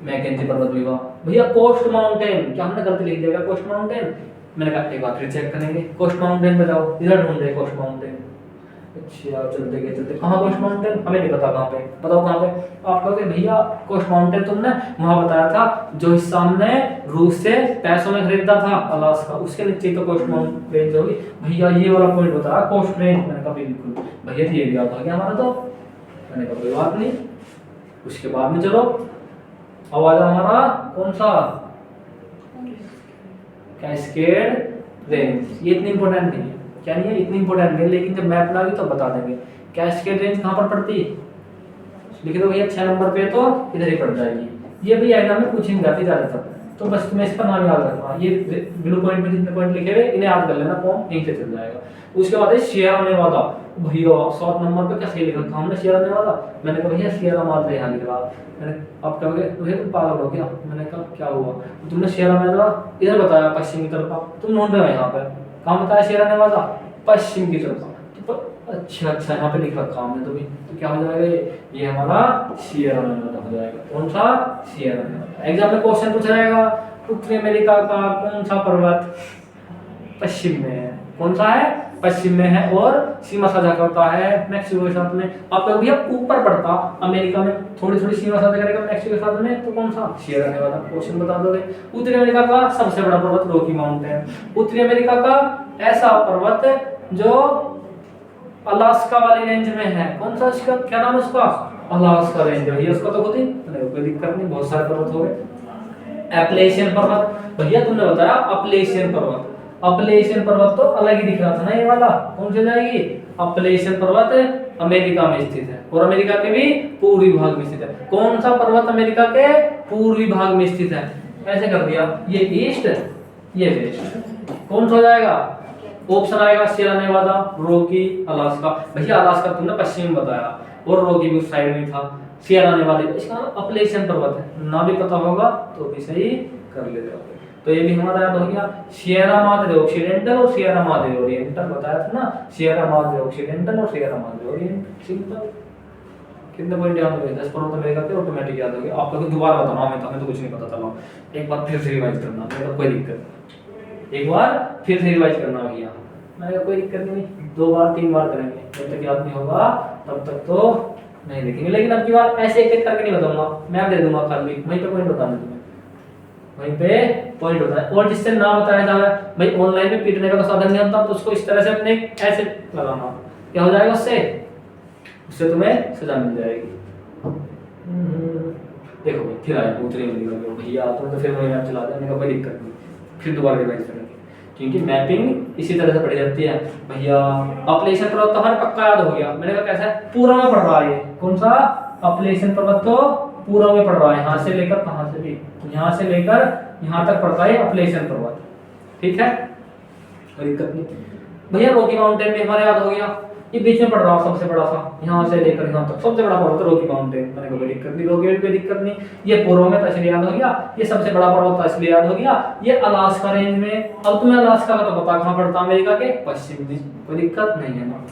Speaker 1: मैकेंजी पर्वत भी हुआ। भैया कोस्ट माउंटेन, क्या हमने गलती लिख दिया? कोस्ट माउंटेन, मैंने कहा एक बार फिर चेक करेंगे। कोस्ट माउंटेन बताओ, इधर ढूंढ रहे कोस्ट माउंटेन। अच्छा चलते गए चलते, कहाँ कोस्ट माउंटेन? हमें नहीं पता कहाँ पे, बताओ कहाँ पे? आप कहोगे भैया कोस्ट माउंटेन तुमने वहां बताया था जो हिस्सा हमने रूस से पैसों में खरीदा था, अलास्का, उसके नीचे तो कोस्ट माउंटेन रेंज होगी। भैया ये वाला पॉइंट बताया कोस्ट रेंज। मैंने कहा बिल्कुल भैया ये भी याद आ गया हमारा। तो मैंने कहा कोई बात नहीं। उसके बाद में चलो आवाज हमारा कौन सा? Cascade range. ये इतनी इंपॉर्टेंट नहीं है, क्या नहीं है? इतनी इंपॉर्टेंट नहीं है, लेकिन जब मैप लागी तो बता देंगे। कैस्केड रेंज कहाँ पर पड़ती है? लिख दो भैया 6 नंबर पे, तो इधर ही पड़ जाएगी। ये भी एग्जाम में पूछी जाती ज्यादातर, तो बस तुम्हें इसका नाम याद रखना। ये ब्लू पॉइंट में जितने पॉइंट लिखे हुए इन्हें याद कर लेना, कौन यहीं से चल जाएगा। उसके बाद है सिएरा नेवादा। भैया 7 नंबर पे क्या सही लिखा था हमने? सिएरा नेवादा। मैंने कहा भैया सिएरा माद्रे यहाँ लिख रहा। मैंने आप कहोगे भैया तुम पागल हो क्या? मैंने कहा क्या हुआ? तुमने सिएरा नेवादा इधर बताया पश्चिम की तरफ, तुम ढूंढ रहे हो यहाँ पे कहाँ बताया सिएरा नेवादा? पश्चिम की तरफ। अच्छा अच्छा यहाँ पे लिख रखा हमने, तो क्या हो जाएगा? ये हमारा सिएरा नेवादा हो जाएगा। कौन सा? सिएरा नेवादा। एग्जाम में क्वेश्चन पूछा जाएगा उत्तरी अमेरिका का कौन सा पर्वत पश्चिम में है? कौन सा है? पश्चिम में है और सीमा साझा करता है मैक्सिको के साथ में। आप कहोगे भैया ऊपर पड़ता अमेरिका में, थोड़ी थोड़ी सीमा साझा करेगा मैक्सिको के साथ में, तो कौन सा? सिएरा नेवादा। क्वेश्चन बता दोगे। उत्तरी अमेरिका का सबसे बड़ा पर्वत रॉकी माउंटेन। उत्तरी अमेरिका का ऐसा पर्वत जो अलास्का वाली रेंज में है, कौन सा? इसका क्या नाम है उसका? Alaska range. भैया उसका तो खुद ही कोई दिक्कत नहीं, बहुत सारे पर्वत हो गए। एप्लेशियन पर्वत। भैया तुमने बताया अप्लेशियन पर्वत, अप्लेशियन पर्वत तो अलग ही दिख रहा था ना ये वाला, कौन सी जाएगी? अप्लेशियन पर्वत अमेरिका में स्थित है और अमेरिका के भी पूर्वी भाग में स्थित है। कौन सा पर्वत अमेरिका के पूर्वी भाग में स्थित है? ऐसे कर दिया, ये ईस्ट ये वेस्ट। कौन सा हो जाएगा? ऑप्शन आएगा सिएरा नेवादा, रॉकी, अलास्का। भैया अलास्का तुमने पश्चिम में बताया और रॉकी भी उस साइड में था। सिएरा नेवादा इसका अप्लेशियन पर्वत है, ना भी पता होगा तो भी सही कर ले जाओगे। तो ये भी हमारा याद हो गया। सिएरा माद्रे ऑक्सीडेंटल और सिएरा माद्रे ओरिएंटल बताया था ना। सिएरा माद्रे ऑक्सीडेंटल और सिएरा माद्रे ओरिएंटल। सिंपल। कितने पॉइंट याद हो गए? 10 पॉइंट तो मेरे का ऑटोमेटिक याद हो गया। आप लोग दोबारा बताना, हमें तो कुछ नहीं पता चला। एक बार फिर से रिवाइज करना, मेरा कोई दिक्कत नहीं। एक बार फिर से रिवाइज करना भैया, मैंने कोई दिक्कत नहीं। 2 बार 3 बार करेंगे, जब तक याद नहीं होगा तब तक तो नहीं देखेंगे। लेकिन अब की बार ऐसे एक एक करके नहीं बताऊंगा, मैं दे दूंगा खाली, वहीं पे पॉइंट बताना तुम्हें, वहीं पे पॉइंट होता है। और जिससे ना बताया जाए भाई ऑनलाइन में पीटने का तो साधन नहीं होता, तो उसको इस तरह से अपने ऐसे लगाना, क्या हो जाएगा उससे तुम्हें सजा मिल जाएगी। देखो भाई फिर आया उत्तरी अमेरिका भैया तुम तो फिर वही मैप चला देने का कोई दिक्कत नहीं, फिर दोबारा रिवाइज करेंगे क्योंकि मैपिंग इसी तरह से पढ़ी जाती है। भैया अप्लेशियन पर्वत तो हमें पक्का याद हो गया, मैंने कहा कैसा है? पूर्व में पड़ रहा है। कौन सा? अप्लेशियन पर्वत तो पूर्व में पड़ रहा है, यहाँ से लेकर कहाँ से भी, यहाँ से लेकर यहाँ तक पड़ता है अप्लेशियन पर्वत। ठीक है, कोई दिक्कत नहीं। भैया रॉकी माउंटेन में हमारे याद हो गया, ये बीच में पड़ रहा है सबसे बड़ा सा, यहाँ से लेकर यहाँ तक सबसे बड़ा पर्वत रॉकी माउंटेन। मैंने कहा कोई दिक्कत नहीं, रॉकी में कोई दिक्कत नहीं। ये पूर्व में तो इसलिए याद हो गया, ये सबसे बड़ा पर्वत था इसलिए याद हो गया। ये अलास्का रेंज में, अब तुम्हें अलास्का का तो पता कहाँ पड़ता है? अमेरिका के पश्चिम में, कोई दिक्कत नहीं है ना।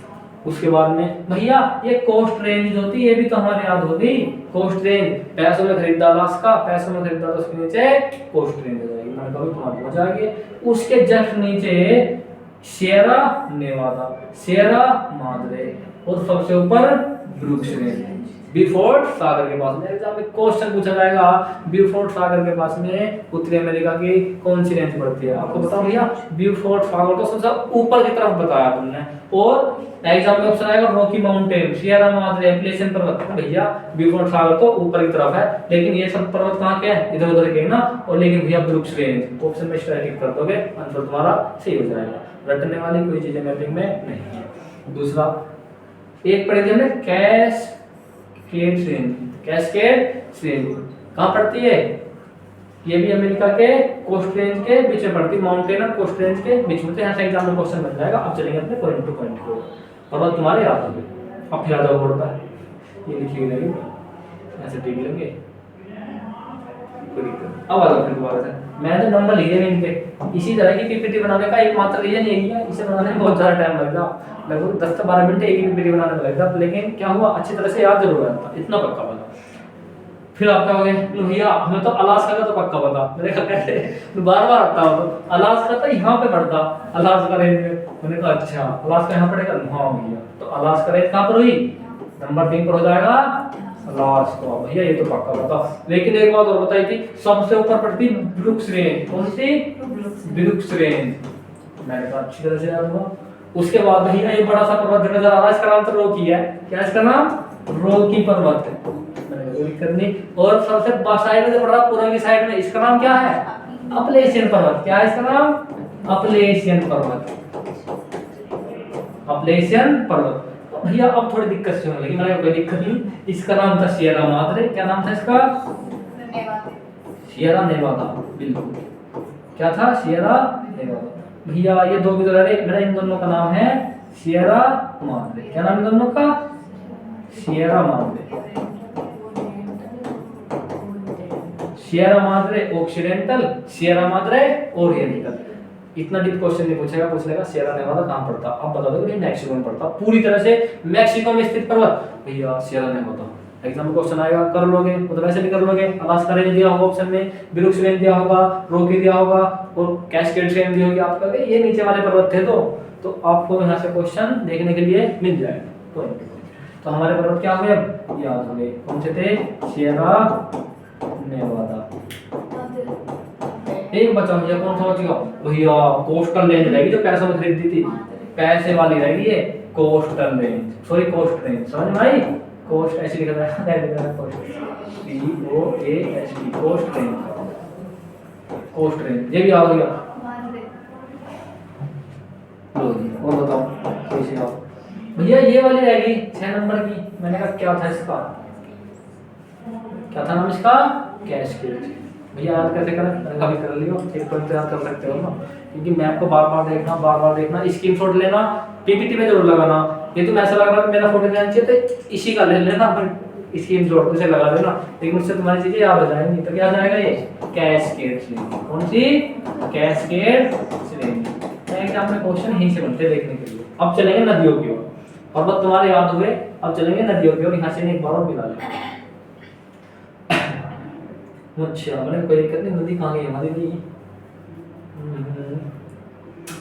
Speaker 1: उसके बाद में भैया ये कोस्ट रेंज होती है, ये भी तो हमारे याद होगी। कोस्ट रेंज पैसों में खरीदा अलास्का, पैसों में खरीदा तो उसके नीचे कोस्ट रेंज हो जाएगी। मैंने कहा तुम्हारा पहुंच जाएगी। उसके जस्ट नीचे सिएरा नेवादा, सिएरा माद्रे और सबसे ऊपर ब्रूक्स रेंज, ब्यूफोर्ट सागर के पास में। एग्जाम में क्वेश्चन पूछा जाएगा ब्यूफोर्ट सागर के पास में उत्तरी अमेरिका की कौन सी रेंज पड़ती है? आपको बताओ भैया, ब्यूफोर्ट सागर तो सबसे ऊपर की तरफ बताया तुमने। और एग्जाम में ऑप्शन आएगा Rocky mountain, Sierra Madre, Appalachian पर्वत। भैया ब्यूफोर्ट सागर तो ऊपर की तरफ है, लेकिन ये सब पर्वत कहाँ के हैं? इधर उधर के ना। और लेकिन भैया ब्रूक्स रेंज ऑप्शन में स्ट्राइक कर दोगे, आंसर तुम्हारा सही हो जाएगा। रटने वाली कोई चीजें मैपिंग में नहीं है। दूसरा एक पढ़े थे हमने कैस्केड रेंज, कैस्केड रेंज कहाँ पड़ती है? ये भी अमेरिका के कोस्ट रेंज के बीच में पड़ती है, माउंटेन और कोस्ट रेंज के बीच में। तो यहाँ से एग्जाम में क्वेश्चन बन जाएगा। अब चलेंगे अपने पॉइंट टू पॉइंट को, पर्वत तुम्हारे याद होंगे। अब फिर याद होगा ये लिखी हुई रहेगी, ऐसे टिक लेंगे, कोई दिक्कत नहीं। अब आ जाओ फिर दोबारा से, मैं तो नंबर लिखे हैं इनके। इसी तरह की पीपीटी बनाने का एकमात्र रीजन यही है, इसे बनाने में बहुत ज़्यादा टाइम लगता, लगभग 10 से 12 मिनट एक ही पीपीटी बनाने में लगता, लेकिन क्या हुआ, अच्छी तरह से याद जरूर रहता, इतना पक्का बना। फिर आप कहोगे भैया हमें तो अलास्का का तो पक्का पता, मैंने कहा कैसे, बार बार आता हो तो अलास्का तो यहाँ पे पड़ता, अलास्का रेंज में। मैंने कहा अच्छा अलास्का यहाँ पड़ेगा, हाँ भैया तो अलास्का रेंज कहाँ पर हुई, नंबर 3 पर हो जाएगा अलास्का। भैया ये तो पक्का पता। लेकिन एक बात और बताई थी, सबसे ऊपर पड़ती ब्रुक्स रेंज, कौन सी, ब्रुक्स रेंज। मैंने कहा अच्छी तरह से याद हुआ। उसके बाद भैया ये बड़ा सा पर्वत नजर आ रहा है, इसका नाम तो रोकी है, क्या इसका नाम, रोकी पर्वत है, कोई दिक्कत नहीं। और सबसे साइड में जो पड़ रहा पूर्व की साइड में, इसका नाम क्या है, अपलेशियन पर्वत। क्या है इसका नाम, अपलेशियन पर्वत, अपलेशियन पर्वत। भैया अब थोड़ी दिक्कत से होने लगी, मैंने कोई दिक्कत नहीं, इसका नाम था सियरा माद्रे। क्या नाम था इसका, सियरा नेवादा, बिल्कुल क्या था, सियरा नेवादा। भैया ये दो भी तो रहे, मेरा इन दोनों का नाम है सियरा माद्रे। क्या नाम है दोनों का, Sierra Madre, Sierra Madre occidental, Sierra Madre oriental. इतना डीप क्वेश्चन नहीं पूछेगा, पूछ लेगा सियरा नेवादा कहां पड़ता, अब बता दो कि मैक्सिको में पड़ता, पूरी तरह से मैक्सिको में स्थित पर्वत, भैया सियरा नेवादा। एग्जाम में क्वेश्चन आएगा, कर लोगे मतलब वैसे भी कर लोगे। अलास्का रेंज दिया होगा ऑप्शन में, ब्रुक्स रेंज दिया होगा, रॉकी दिया होगा और कैस्केड रेंज दी होगी, आप कहोगे ये नीचे वाले पर्वत थे, तो आपको यहाँ से क्वेश्चन देखने के लिए मिल जाएगा। तो हमारे पर्वत क्या हुए, याद हो गए, कौन से थे, सियरा नेवादा। एक बचा भैया, कौन सा बचेगा भैया, कोस्टल रेंज रहेगी जो पैसों में खरीदी थी, पैसे वाली रहेगी ये coastal range, sorry coast range, समझ में आई, कोस्ट ऐसे लिखा है, coast C O A S T, coast range, coast range, ये भी आ गया। लो जी और बताओ कैसे आप, भैया ये वाली रहेगी 6 नंबर की, मैंने कहा क्या था इसका, क्या था नाम इसका, कैस्केड। भैया याद कैसे करें, कभी कर लियो, एक पॉइंट याद कर सकते हो ना, क्योंकि मैप को बार बार देखना, स्क्रीनशॉट लेना, पीपीटी में जरूर लगाना। ये तो ऐसा लग रहा है मेरा फोटो ध्यान चाहिए तो इसी का ले लेना, पर स्क्रीनशॉट उसे लगा देना, लेकिन उससे तुम्हारी चीजें याद हो जाएंगी। तो क्या जाएगा ये, कैस्केड श्रेणी, कौन सी, कैस्केड श्रेणी। एग्जाम में क्वेश्चन यहीं से बनते देखने के लिए। अब चलेंगे नदियों की ओर, पर्वत तुम्हारे याद हुए, अब चलेंगे नदियों की ओर, यहाँ से एक बार और मिला लें। अच्छा मैंने कोई दिक्कत नहीं, नदी कहाँ गई हमारी दी,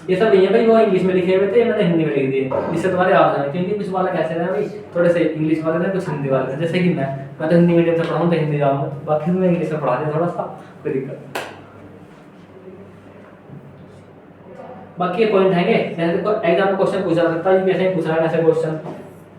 Speaker 1: ये सब भैया भाई वो इंग्लिश में लिखे हुए थे, मैंने हिंदी में लिख दिए, जिससे तुम्हारे याद आए, क्योंकि कुछ वाला कैसे रहे भाई, थोड़े से इंग्लिश वाले थे, कुछ हिंदी वाले थे, जैसे कि मैं तो हिंदी मीडियम से पढ़ा हूँ तो हिंदी जानूंगा, बाकी मैं इंग्लिश में पढ़ा दिया थोड़ा सा, कोई दिक्कत। बाकी ये पॉइंट है, जैसे को एग्जाम में क्वेश्चन पूछा सकता है, कैसे पूछ रहा है ऐसे क्वेश्चन।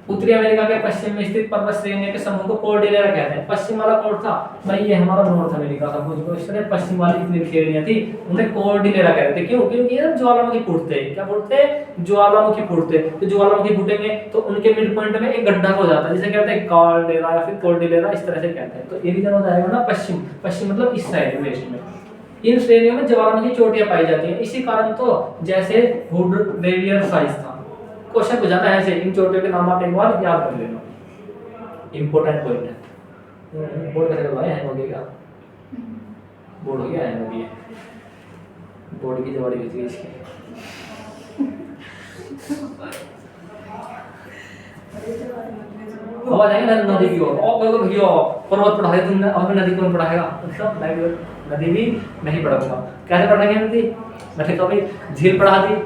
Speaker 1: उत्तरी अमेरिका के पश्चिम में स्थित पर्वत श्रेणियों के समूह को कोर्डिलेरा कहते हैं। पश्चिम वाला कौन था भाई, ये हमारा नॉर्थ अमेरिका था, मुझको इस तरह पश्चिम वाली इतनी श्रेणियां थी, उन्हें कोर्डिलेरा कहते थे। क्यों, क्योंकि ये ज्वालामुखी फूटते, क्या फूटते, ज्वालामुखी फूटते, तो ज्वालामुखी फूटेंगे तो उनके मिड पॉइंट में एक गड्ढा हो जाता है, जिसे कहते हैं कार्डेरा या फिर कोर्डिलेरा, इस तरह से कहते हैं। तो ये रीजन हो जाएगा ना पश्चिम, पश्चिम मतलब इस साइड वेस्ट में। इन श्रेणियों में ज्वालामुखी चोटियां पाई जाती हैं, इसी कारण तो जैसे हुड रेडियर साइज था, क्वेश्चन पूछाता है ऐसे, इन चोटियों के नाम आप एक बार याद कर लेना, इंपॉर्टेंट पॉइंट है। बोर्ड कैसे करवाए, हैंग हो गया क्या, बोर्ड हो गया, हैंग हो गया, बोर्ड की जवाड़ी बची इसकी। अब आ जाएंगे नदी की ओर, और भैया पर्वत पढ़ाए तुमने, अब नदी कौन पढ़ाएगा, नदी भी नहीं पढ़ाऊंगा। कैसे पढ़ेंगे नदी, मैंने कहा भाई झील पढ़ा दी,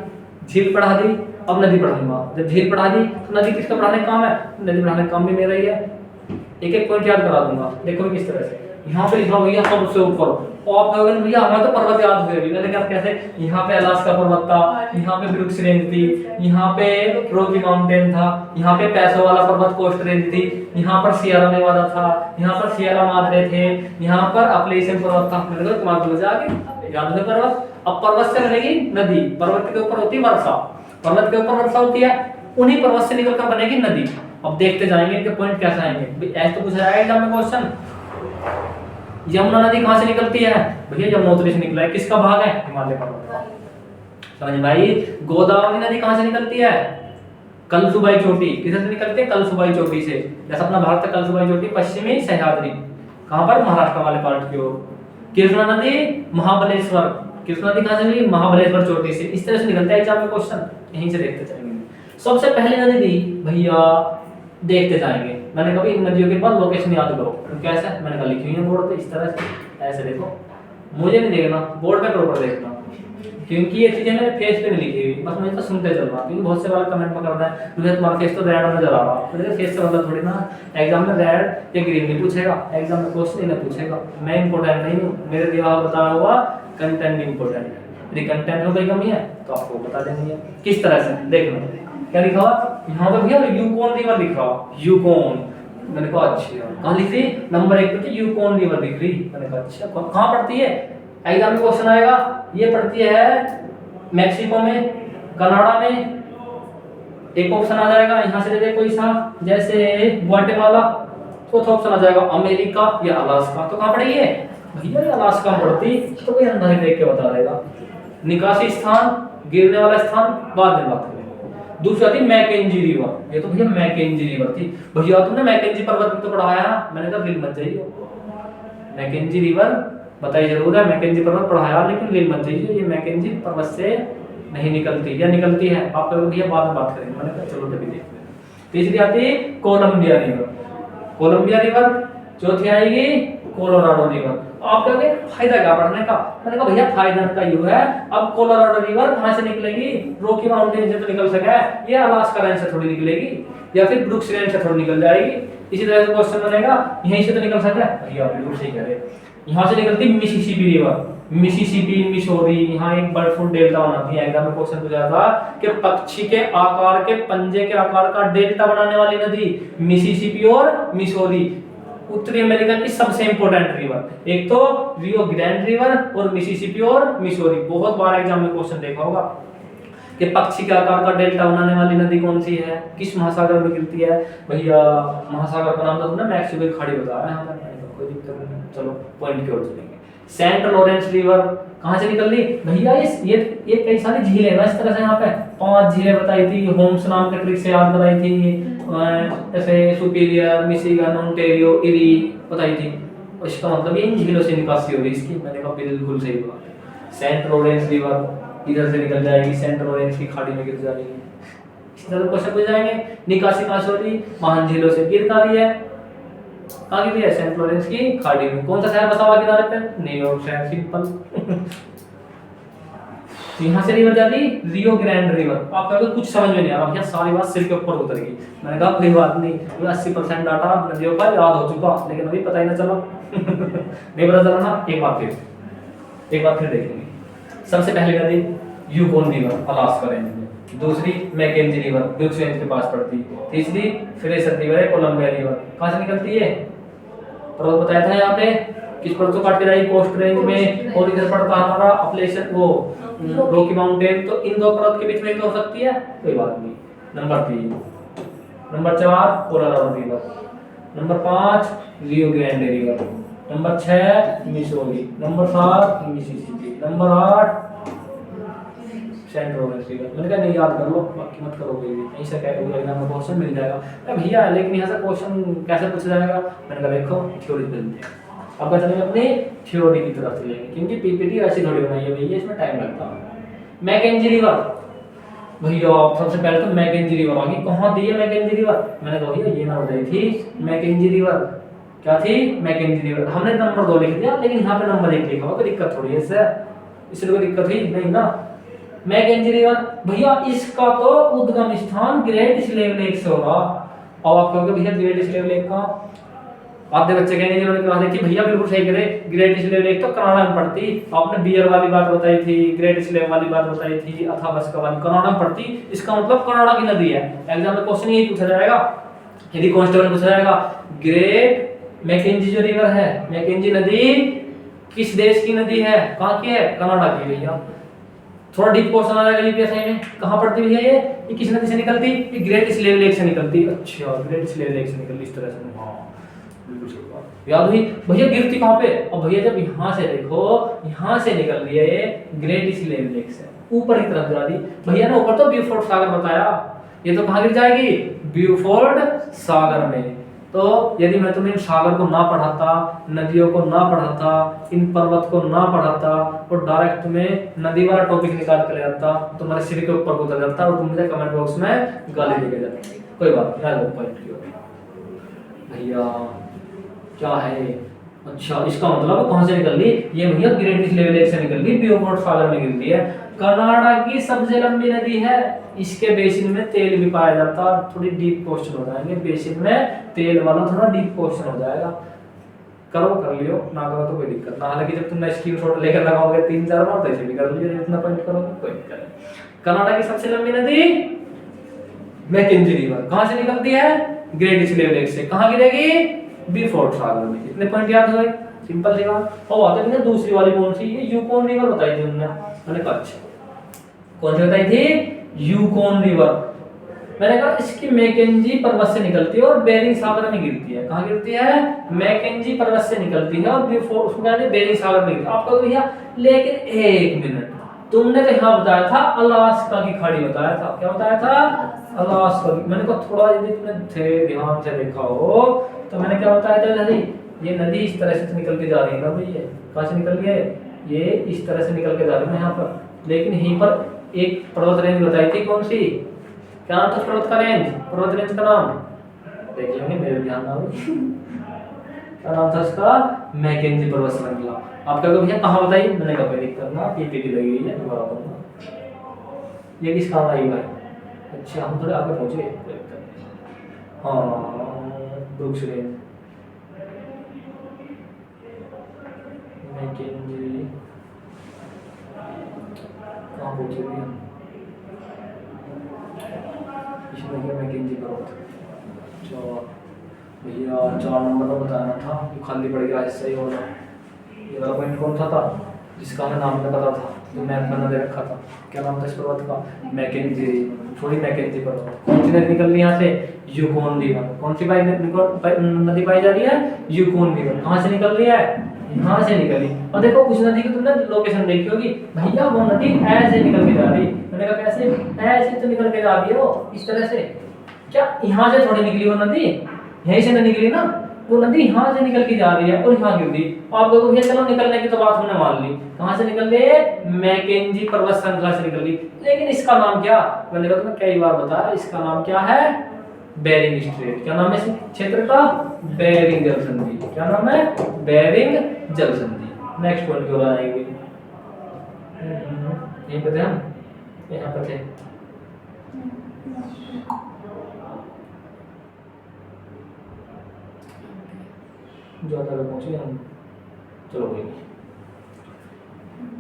Speaker 1: झील पढ़ा दी, अब नदी पढ़ाऊंगा। जब झील पढ़ा दी तो नदी किसका पढ़ाने का काम है, नदी पढ़ाने का काम भी मेरा ही है। एक एक पॉइंट याद करा दूंगा, देखो किस तरह से। यहाँ पे लिखा भैया सबसे ऊपर, और आप कहोगे भैया हमें तो पर्वत याद हुए, मैंने कहा कैसे, यहाँ पे अलास्का पर्वत था, यहाँ पे ब्रुक्स रेंज थी, यहाँ पे रॉकी माउंटेन था, यहाँ पे पैसो वाला पर्वत कोस्ट रेंज थी, यहाँ पर सियरा नेवादा था, यहाँ पर सियरा माद्रे थे, यहाँ पर अपलेशियन पर्वत था। मैंने कहा तुम्हारे जाके याद है पर्वत। अब पर्वत से बनेगी नदी, पर्वत के ऊपर होती है वर्षा, पर्वत के ऊपर वर्षा होती है, उन्हीं पर्वत से निकलकर बनेगी नदी। अब देखते जाएंगे इनके पॉइंट कैसे आएंगे, ऐसे तो पूछा जाएगा एग्जाम में क्वेश्चन। यमुना नदी कहां से निकलती है भैया, यमुनोत्री से निकला है, किसका भाग है, हिमालय पर्वत का, समझ भाई। गोदावरी नदी कहां से निकलती है, कलसुबाई चोटी, किधर से निकलती है, कलसुबाई चोटी से। जैसा अपना भारत का कलसुबाई चोटी पश्चिमी सह्याद्री, कहां पर, महाराष्ट्र वाले पार्ट की ओर। कृष्णा नदी महाबलेश्वर, कृष्णा नदी कहाँ से मिली? महाबलेश्वर चोटी से। इस तरह से निकलता है एग्जाम में क्वेश्चन, यहीं से देखते चलेंगे। सबसे पहली नदी दी भैया, देखते जाएंगे। मैंने कभी इन नदियों के बाद लोकेशन याद करो, तो कैसे? मैंने कहा लिखी हुई है बोर्ड पे इस तरह से, ऐसे देखो, मुझे नहीं देखना, बोर्ड पे प्रॉपर देखना, क्योंकि ये चीजें मेरे फेस पे नहीं लिखी हुई, बस मुझे तो सुनते चलना। क्योंकि बहुत से वाले कमेंट में करता है मुझे तुम्हारा फेस तो रेड नजर आ रहा है, मुझे फेस से मतलब थोड़ी ना एग्जाम में रेड या ग्रीन नहीं पूछेगा, एग्जाम में क्वेश्चन नहीं पूछेगा। मैं इंपॉर्टेंट नहीं हूँ, मेरे दिमाग में बताया हुआ कंटेंट इंपॉर्टेंट है। यदि कंटेंट में कोई कमी है तो आपको बता देनी है। किस तरह से देखना, क्या लिखा हुआ यहाँ पे भैया? यूकोन रिवर लिखा, यूकोन। मैंने कहा अच्छा, कहाँ लिख रही? नंबर 1 पे यूकोन रिवर लिख रही। मैंने कहा अच्छा, कहाँ पड़ती है? एग्जाम में क्वेश्चन आएगा, ये पड़ती है मैक्सिको में, कनाडा में। एक ऑप्शन आ जाएगा यहाँ से, दे दे कोई सा, जैसे ग्वाटेमाला। चौथा ऑप्शन आ जाएगा अमेरिका या अलास्का। तो कहाँ पड़ेगी ये भैया? ये अलास्का में पड़ती, तो कोई अंदाजा देख के बता देगा। निकासी स्थान, गिरने वाला स्थान बाद में बात करेंगे। दूसरी आती मैकेंजी रिवर, ये तो भैया मैकेंजी रिवर थी। भैया तुमने मैकेंजी पर्वत तो पढ़ाया, मैंने कहा बिल मत जाइए। मैकेंजी रिवर बताइए जरूर है, मैकेंजी पर्वत पढ़ाया, लेकिन बिल मत जाइए, ये मैकेंजी पर्वत से नहीं निकलती, या निकलती है आप कहोगे भैया बाद में बात करेंगे। मैंने कहा चलो तभी देखते हैं। तीसरी आती है कोलंबिया रिवर, कोलंबिया रिवर। चौथी आएगी कोलोराडो रिवर। आप कहोगे फायदा क्या पढ़ने का? मैंने कहा भैया फायदा का ये है, अब कोलोराडो रिवर कहां से निकलेगी? रॉकी माउंटेन से तो निकल सका है, ये अलास्का रेंज से थोड़ी निकलेगी, या फिर ब्रुक्स रेंज से थोड़ी निकल जाएगी। इसी तरह से क्वेश्चन बनेगा, यहीं से तो निकल सका है। भैया आप बिल्कुल सही कह रहे हैं। यहाँ से निकलती मिसिसिपी रिवर, मिसिसिपी, मिसौरी। यहाँ एक बर्ड फुट डेल्टा बनाती है। एग्जाम में क्वेश्चन पूछा था कि पक्षी के आकार के पंजे के आकार का डेल्टा बनाने वाली नदी मिसिसिपी और मिसौरी। उत्तरी अमेरिका की सबसे इंपॉर्टेंट रिवर, एक तो रियो ग्रैंड रिवर और मिसिसिपी और मिसौरी। बहुत बार एग्जाम में क्वेश्चन देखा होगा कि पक्षी के आकार का डेल्टा बनाने वाली नदी कौन सी है, किस महासागर में गिरती है? भैया महासागर का नाम तो तुमने मैक्सिको की खाड़ी बताया है, कोई दिक्कत नहीं। चलो पॉइंट की ओर चलेंगे। सेंट लॉरेंस रिवर कहां से निकल रही भैया? ये कई सारी झीलें हैं ना इस तरह से। यहाँ पे 5 झीलें बताई थी, होम्स नाम के ट्रिक से याद बताई थी, जैसे सुपीरियर, मिशिगन, ओंटारियो, इरी बताई थी। इसका मतलब इन झीलों से निकासी हो रही इसकी। मैंने कहा बिल्कुल सही बात। सेंट लॉरेंस रिवर इधर से निकल जाएगी, सेंट लॉरेंस की खाड़ी में गिर जाएगी। इस तरह क्वेश्चन पूछ जाएंगे। निकासी कहां से हो रही? महान झीलों से। गिर कहां रही है? कहां गिर रही है? सेंट लॉरेंस की खाड़ी में। कौन सा शहर बसा हुआ किनारे पे? न्यूयॉर्क शहर, सिंपल। यहाँ से रिवर जाती रियो ग्रैंड रिवर। आप कहोगे कुछ समझ में नहीं आ रहा भैया, सारी बात सिर के ऊपर उतर गई। मैंने कहा कोई बात नहीं, 80% डाटा नदियों का याद हो चुका, लेकिन अभी पता ही ना चला। नहीं पता चला ना? एक बार फिर देखेंगे। सबसे पहले नदी यूकोन रिवर, अलास्का रेंज में। दूसरी मैकेंजी रिवर, ब्रुक्स रेंज के पास पड़ती। तीसरी फ्रेजर रिवर है, कोलंबिया रिवर। कहां से निकलती है? पर्वत बताया था यहाँ पे, किस पर्वत को काट के जाएगी? कोस्ट रेंज में। और इधर पड़ता हमारा अपलेशन, वो रॉकी माउंटेन। तो इन दो पर्वत के बीच में हो सकती है, कोई बात नहीं। Number 3। Number 4 Colorado river. Number 5 Rio Grande river. Number 6 Missouri. Number 7 Mississippi. Number 8 Saint Lawrence river. मैंने कहा नहीं याद कर लो, बाकी मत करो कोई भी, ऐसा कह दो एग्जाम में क्वेश्चन मिल जाएगा। अब भैया लेकिन यहाँ से क्वेश्चन कैसे पूछा जाएगा? मैंने कहा देखो थ्योरी मिलती है। अब क्या चलेंगे अपने थ्योरी की तरफ चलेंगे, क्योंकि पीपीटी ऐसी थोड़ी बनाई है भैया, इसमें टाइम लगता है। मैकेंजी रिवर भैया, सबसे पहले तो मैकेंजी रिवर आ गई। कहाँ दी है मैकेंजी रिवर? मैंने कहा भैया ये ना बताई थी मैकेंजी रिवर। क्या थी? McKenzie river. हमने नंबर 2 लिख दिया, लेकिन यहाँ पे नंबर 1 लिखा हुआ, कोई दिक्कत थोड़ी है इससे, इसलिए कोई दिक्कत ही नहीं ना। मैकेंजी रिवर भैया, इसका तो उद्गम स्थान ग्रेट स्लेव लेक से होगा। अब आप कहोगे भैया ग्रेट स्लेव लेक का, आधे बच्चे कहेंगे जिन्होंने क्लास देखी भैया बिल्कुल सही करे, ग्रेट स्लेव लेक तो कनाडा में पड़ती। आपने बियर वाली बात बताई थी, ग्रेट स्लेव वाली बात बताई थी, अथाबस्का वाली कनाडा में पड़ती। इसका मतलब कनाडा की नदी है। एग्जाम में क्वेश्चन यही पूछा जाएगा, यदि कांस्टेबल पूछा जाएगा ग्रेट मैकेंजी जो रिवर है, मैकेंजी नदी किस देश की नदी है? कहाँ की है? कनाडा की। भैया थोड़ा डीप क्वेश्चन आ जाएगा यूपीएससी में, कहाँ पड़ती भैया ये किस नदी से निकलती? ये ग्रेट स्लेव लेक से निकलती। अच्छा, ग्रेट स्लेव लेक से निकलती इस तरह से। हाँ बिल्कुल सही बात याद हुई। भैया गिरती कहाँ पे? और भैया जब यहाँ से देखो, यहाँ से निकल रही है ये ग्रेट स्लेव लेक से, ऊपर की तरफ जा रही भैया ना। ऊपर तो ब्यूफोर्ड सागर बताया, ये तो कहाँ गिर जाएगी? ब्यूफोर्ड सागर में। तो यदि मैं तुम्हें इन सागर को ना पढ़ाता, नदियों को ना पढ़ाता, इन पर्वत को ना पढ़ाता और डायरेक्ट तुम्हें नदी वाला टॉपिक निकाल कर ले आता, तुम्हारे सिर के ऊपर उतर जाता और तुम मुझे कमेंट बॉक्स में गाली देके जाते। कोई बात नहीं, पॉइंट की भैया क्या है। अच्छा, इसका मतलब कहां से निकल ली ये भैया? ग्रेट लेवल 1 से निकल ली, ब्योफोर्ट सागर में गिरती है। कनाडा की सबसे लंबी नदी है, इसके बेसिन में तेल भी पाया जाता है। थोड़ी डीप क्वेश्चन हो जाएंगे, बेसिन में तेल वाला थोड़ा डीप क्वेश्चन हो जाएगा। करो कर लियो, ना करो तो कोई दिक्कत ना। हालांकि जब तुम स्क्रीनशॉट लेकर लगाओगे 3-4 बार तो ऐसे भी कर लियो, जितना पॉइंट करोगे कोई दिक्कत नहीं। कनाडा की सबसे लंबी नदी मैकेंजी रिवर कहां से निकलती है? ग्रेट लेवल 1 से। कहां गिरेगी? ब्योफोर्ट सागर में। इतने पॉइंट याद हुए, सिंपल सी बात। और बात है दूसरी वाली कौन सी? ये यूकोन रिवर बताई थी उन्होंने। मैंने कहा अच्छा कौन सी बताई थी? Yukon river. मैंने कहा इसकी मैकेंजी पर्वत से निकलती है और बेरिंग सागर में गिरती है। कहां गिरती है? मैकेंजी पर्वत से निकलती है और बेरिंग सागर में गिरती है। आपको भैया लेकिन एक मिनट, तुमने तो यहाँ बताया था अलास्का की खाड़ी बताया था। क्या बताया था? अलास्का की। मैंने कहा थोड़ा यदि तुमने ध्यान से देखा हो तो मैंने क्या बताया था? नदी, ये नदी इस तरह से निकल के जा रही है ना भैया। कहां से निकल रही है? ये इस तरह से निकल के जा रही है यहाँ पर। लेकिन यहीं पर एक पर्वत रेंज बताई थी, कौन सी? क्या नाम था पर्वत का रेंज? पर्वत रेंज का नाम देख लेंगे, मेरे ध्यान ना हो। क्या नाम था उसका? मैकेंजी पर्वत श्रृंखला। आप क्या भैया कहाँ बताई? मैंने कहा कोई दिक्कत ना, पीपीटी लगी हुई है, दोबारा बताऊंगा। ये किस काम आई भाई? अच्छा हम थोड़े आगे पहुंचे। हाँ, ब्रुक्स रेंज मैकेंजी कहाँ पहुंचे भैया? इसमें क्या मैकेंजी पर्वत? भैया 4 नंबर का बताना था, जो खाली पड़ गया इससे ही होगा। ये वाला पॉइंट कौन सा था जिसका हमें नाम नहीं पता था, जो मैप बना दे रखा था? क्या नाम था इस पर्वत का? मैकेंजी। थोड़ी मैकेंजी पर्वत। कौन सी नदी निकल रही है यहाँ से? Yukon river. कौन सी नदी पाई जा रही है? Yukon river. कहाँ से निकल रही है? यहाँ से निकली। और देखो कुछ नदी की तुमने लोकेशन देखी होगी, भैया वो नदी ऐसे निकल के जा रही। मैंने कहा कैसे? ऐसे तो निकल के जा रही है वो, इस तरह से। क्या यहाँ से थोड़ी निकली वो नदी? यहीं से नहीं निकली ना, वो नदी यहाँ से निकल के जा रही है और यहाँ गिर दी। आप लोगों को चलो निकलने की तो बात हमने मान ली, कहाँ से निकल रही है? मैकेंजी पर्वत श्रृंखला से निकल रही। लेकिन इसका नाम क्या? मैंने कहा तुम्हें कई बार बताया, इसका नाम क्या है? Bering Strait. क्या नाम है इस क्षेत्र का? बेरिंग जल संधि। क्या नाम है? बेरिंग जल संधि। नेक्स्ट पॉइंट की ओर आएंगे। यहीं पे थे हम, यहाँ पे थे। ज्यादा पहुंचे हम, चलो कोई नहीं।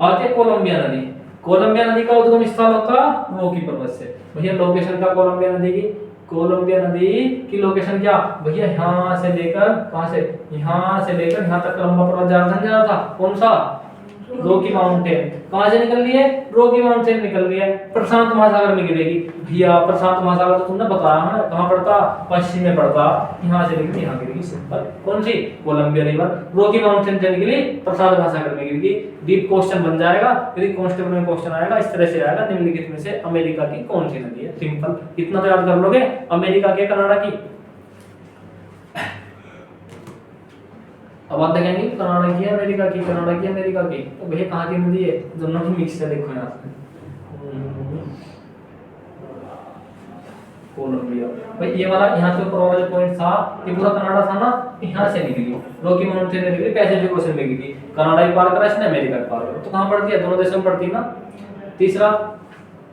Speaker 1: आते कोलंबिया नदी। कोलंबिया नदी का उद्गम स्थल होता रोकी पर्वत से। भैया लोकेशन का कोलंबिया नदी की, कोलंबिया नदी की लोकेशन क्या भैया? यहाँ से लेकर, कहाँ से? यहाँ से लेकर यहाँ तक लंबा पर्वत झारखंड जा रहा था। कौन सा? रोकी माउंटेन। कहाँ से निकल रही है? रोकी माउंटेन निकल रही है, प्रशांत महासागर में गिरेगी। भैया प्रशांत महासागर तो तुमने बताया है कहाँ पड़ता? पश्चिम में पड़ता। यहाँ से निकली यहाँ गिरेगी, सिंपल। कौन सी? Columbia river. रोकी माउंटेन से निकली, प्रशांत महासागर में गिरेगी। डीप क्वेश्चन बन जाएगा, यदि कांस्टेबल में क्वेश्चन आएगा इस तरह से आएगा, निम्नलिखित में से अमेरिका की कौन सी नदी है? सिंपल, इतना तो याद कर लोगे। अमेरिका के, कनाडा की। अब आप देखेंगे कनाडा की है, अमेरिका की, कनाडा की, अमेरिका की, तो भैया कहाँ की नदी है? दोनों की मिक्स है, देखो यहाँ पे। कोलंबिया। भाई ये वाला यहाँ से ऊपर वाला पॉइंट था, ये पूरा कनाडा था ना, यहाँ से निकली रोकी माउंटेन से निकली, पैसिफिक ओशन में गिरी। कनाडा ही पार करा इसने, अमेरिका ही पार करा, तो कहाँ पड़ती है? दोनों देशों में पड़ती है ना। तीसरा,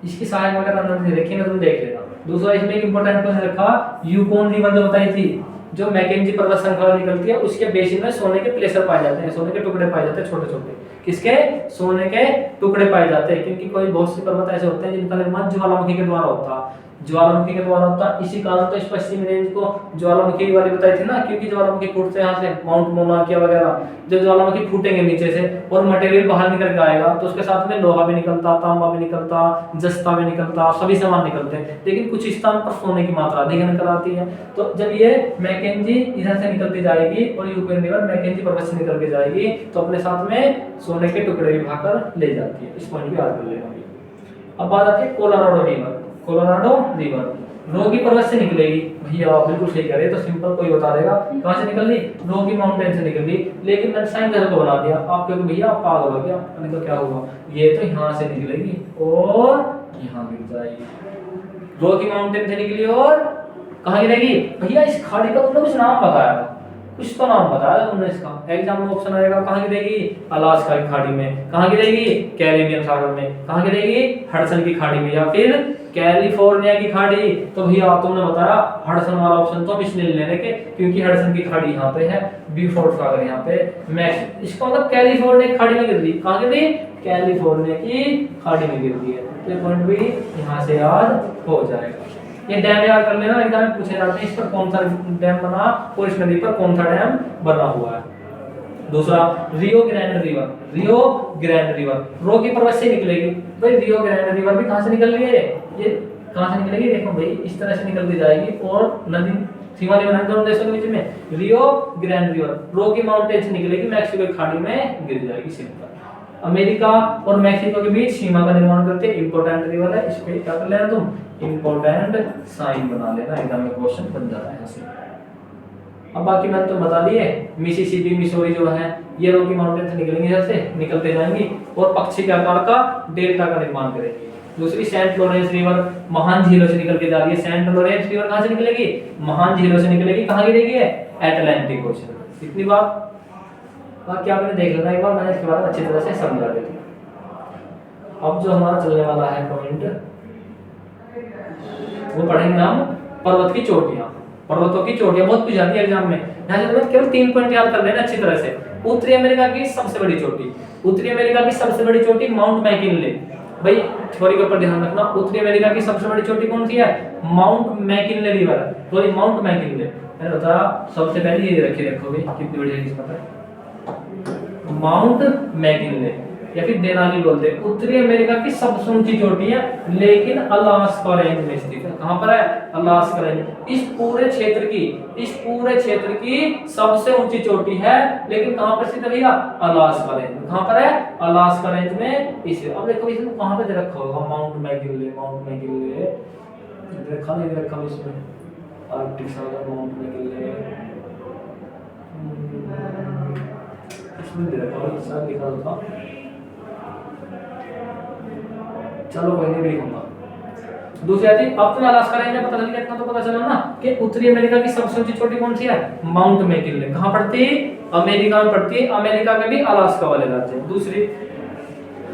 Speaker 1: इसकी सहायक वगैरह हमने देखी ना, तुम देख लेना। दूसरा, इसमें एक इंपॉर्टेंट पॉइंट रखा, यूकोन रिवर जो बताई थी, जो मैकेंजी पर्वत श्रृंखला निकलती है, उसके बेसिन में सोने के प्लेसर पाए जाते हैं, सोने के टुकड़े पाए जाते हैं, छोटे छोटे। किसके? सोने के टुकड़े पाए जाते हैं, क्योंकि कोई बहुत से पर्वत ऐसे होते हैं जिनका निर्माण ज्वालामुखी के द्वारा होता है, ज्वालामुखी के द्वारा होता है। इसी कारण तो इस पश्चिमी रेंज को ज्वालामुखी वाली बताई थी ना, क्योंकि ज्वालामुखी फूटते हैं यहाँ से, माउंट मोनाकिया वगैरह, जब ज्वालामुखी फूटेंगे नीचे से और मटेरियल बाहर निकल के आएगा, तो उसके साथ में लोहा भी निकलता, तांबा भी निकलता, जस्ता भी निकलता, सभी सामान निकलते हैं। लेकिन कुछ स्थान पर सोने की मात्रा अधिक निकल आती है। तो जब ये मैकेंजी इधर से निकलती जाएगी और यूक्रेन रिवर मैकेंजी पर्वत से निकल के जाएगी, तो अपने साथ में सोने के टुकड़े भी भाकर ले जाती है। इस पॉइंट भी याद कर लेना। अब बात आती है Colorado river. Colorado river Rocky पर्वत से निकलेगी। भैया आप बिल्कुल सही कह रहे हैं, तो सिंपल कोई बता देगा कहां से निकल रही, रॉकी माउंटेन से निकल रही। लेकिन मैंने साइन कैसे को बना दिया, आप कहोगे भैया आप पागल हो गया, मैंने कहा क्या हुआ, ये तो यहाँ से निकलेगी और यहाँ गिर जाएगी। रॉकी माउंटेन से निकली और कहाँ गिरेगी। भैया इस खाड़ी का तुमने कुछ नाम बताया था, कुछ तो नाम बताया तुमने इसका, एग्जाम में ऑप्शन आएगा कहाँ गिरेगी, अलास्का की खाड़ी में, कहाँ गिरेगी, कैरिबियन सागर में, कहाँ गिरेगी, हडसन की खाड़ी में, या फिर कैलिफोर्निया की खाड़ी। तो भैया तुमने बताया हडसन वाला ऑप्शन तो हम इसलिए ले लेंगे क्योंकि हडसन की खाड़ी यहाँ पे है, ब्यूफोर्ट सागर यहाँ पे, मैक्स इसका मतलब कैलिफोर्निया की खाड़ी में गिर रही, कहाँ गिर रही, कैलिफोर्निया की खाड़ी में गिर रही है। तो ये पॉइंट भी यहाँ से याद हो जाएगा। ये डैम याद कर लेना, एग्जाम में पूछे जाते हैं इस पर कौन सा डैम बना और इस नदी पर कौन सा डैम बना हुआ है। दूसरा रियो ग्रैंड रिवर, रियो ग्रैंड रिवर रॉकी पर्वत से निकलेगी। भाई रियो ग्रैंड रिवर भी कहां से निकल रही है, ये कहां से निकलेगी, देखो भाई इस तरह से निकलती जाएगी और नदी सीमा बनाने दोनों देशों के बीच में, रियो ग्रैंड रिवर रॉकी माउंटेन से निकलेगी, मैक्सिको की खाड़ी में गिर जाएगी। सिंपल। अमेरिका और मैक्सिको के बीच सीमा का निर्माण करते हैं, इंपोर्टेंट रिवर है, इस पे क्या कर लेना तुम, इंपोर्टेंट साइन बना लेना, एग्जाम में क्वेश्चन बन जाता है यहाँ से। अब बाकी मैंने तो बता दिए, मिसिसिपी मिसौरी जो है ये रॉकी माउंटेन से निकलेंगे, इधर से निकलते जाएंगी और पक्षी के आकार का डेल्टा का निर्माण करेंगी। दूसरी सेंट लॉरेंस रिवर महान झीलों से निकल के जा रही है। सेंट लॉरेंस रिवर कहां से निकलेगी, महान झीलों से निकलेगी, कहां गिरेगी, अटलांटिक ओशन। इतनी बात बाकी आपने देख लेना एक बार, मैंने इसके बारे में अच्छी तरह से समझा दिया। अब जो हमारा चलने वाला है पॉइंट वो पढ़ेंगे हम पर्वत की चोटियां। पर्वतों की चोटियां बहुत पूछ जाती है एग्जाम में, यहाँ से केवल 3 पॉइंट याद कर लेना अच्छी तरह से। उत्तरी अमेरिका की सबसे बड़ी चोटी, उत्तरी अमेरिका की सबसे बड़ी चोटी माउंट मैकिनले। भाई थ्योरी के ऊपर ध्यान रखना, उत्तरी अमेरिका की सबसे बड़ी चोटी कौन सी है, mount McKinley river, sorry mount McKinley. मैंने बताया सबसे पहले ये रखी रखोगे, कितनी बड़ी है किसका पता है, माउंट मैकिनले या फिर देनाली बोलते हैं। उत्तरी अमेरिका की सबसे ऊंची चोटी है, लेकिन अलास्का रेंज में स्थित है। कहां पर है, अलास्का रेंज। इस पूरे क्षेत्र की सबसे ऊंची चोटी है, लेकिन कहां पर स्थित है भैया, अलास्का रेंज में। कहां पर है, अलास्का रेंज में। इसे अब देखो इसमें कहां पे रखा होगा, माउंट मैकिनले, माउंट मैकिनले देखा नहीं रखा इसमें, आर्कटिक सागर माउंट मैकिनले इसमें दे रखा है, इसमें लिखा था, चलो कोई नहीं लिखूंगा। दूसरी आती अब तुम्हें अलास्का रेंज में पता चल गया, इतना तो पता चला ना कि उत्तरी अमेरिका की सबसे ऊंची चोटी कौन सी है, माउंट मैकिनले। कहां पड़ती है, अमेरिका में पड़ती है, अमेरिका में भी अलास्का वाले राज्य हैं। दूसरी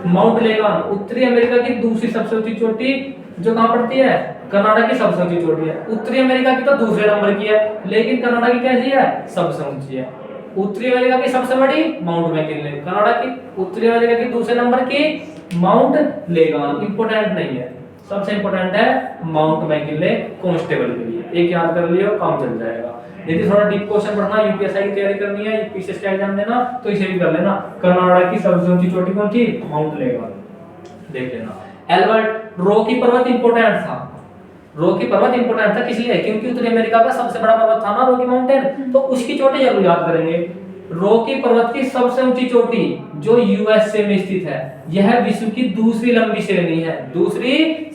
Speaker 1: माउंट लेगान, उत्तरी अमेरिका की दूसरी सबसे ऊंची चोटी जो कहां पड़ती है, कनाडा की सबसे ऊंची चोटी है। उत्तरी अमेरिका की तो दूसरे नंबर की है, लेकिन कनाडा की कैसी है, सबसे ऊंची है। उत्तरी अमेरिका की सबसे बड़ी माउंट मैकिनले, कनाडा की उत्तरी अमेरिका की दूसरे नंबर की माउंट लेगान। इंपोर्टेंट नहीं है, सबसे इंपोर्टेंट है माउंट मैकिनले कांस्टेबल के लिए। एक याद कर लियो काम चल जाएगा। यदि थोड़ा डीप क्वेश्चन पढ़ना, यूपीएससी की तैयारी करनी है, यूपीएससी का एग्जाम देना, तो इसे भी कर लेना। कनाडा की सबसे ऊंची चोटी कौन थी, माउंट लेगान, देख लेना। एल्बर्ट रॉकी पर्वत इंपोर्टेंट था, रॉकी पर्वत इंपोर्टेंट था किस लिए, क्योंकि उत्तरी अमेरिका का सबसे बड़ा पर्वत था ना रॉकी माउंटेन, तो उसकी चोटी जरूर याद करेंगे। रॉकी पर्वत की सबसे ऊंची चोटी जो यूएसए में स्थित है, यह विश्व की दूसरी लंबी श्रेणी है, दूसरी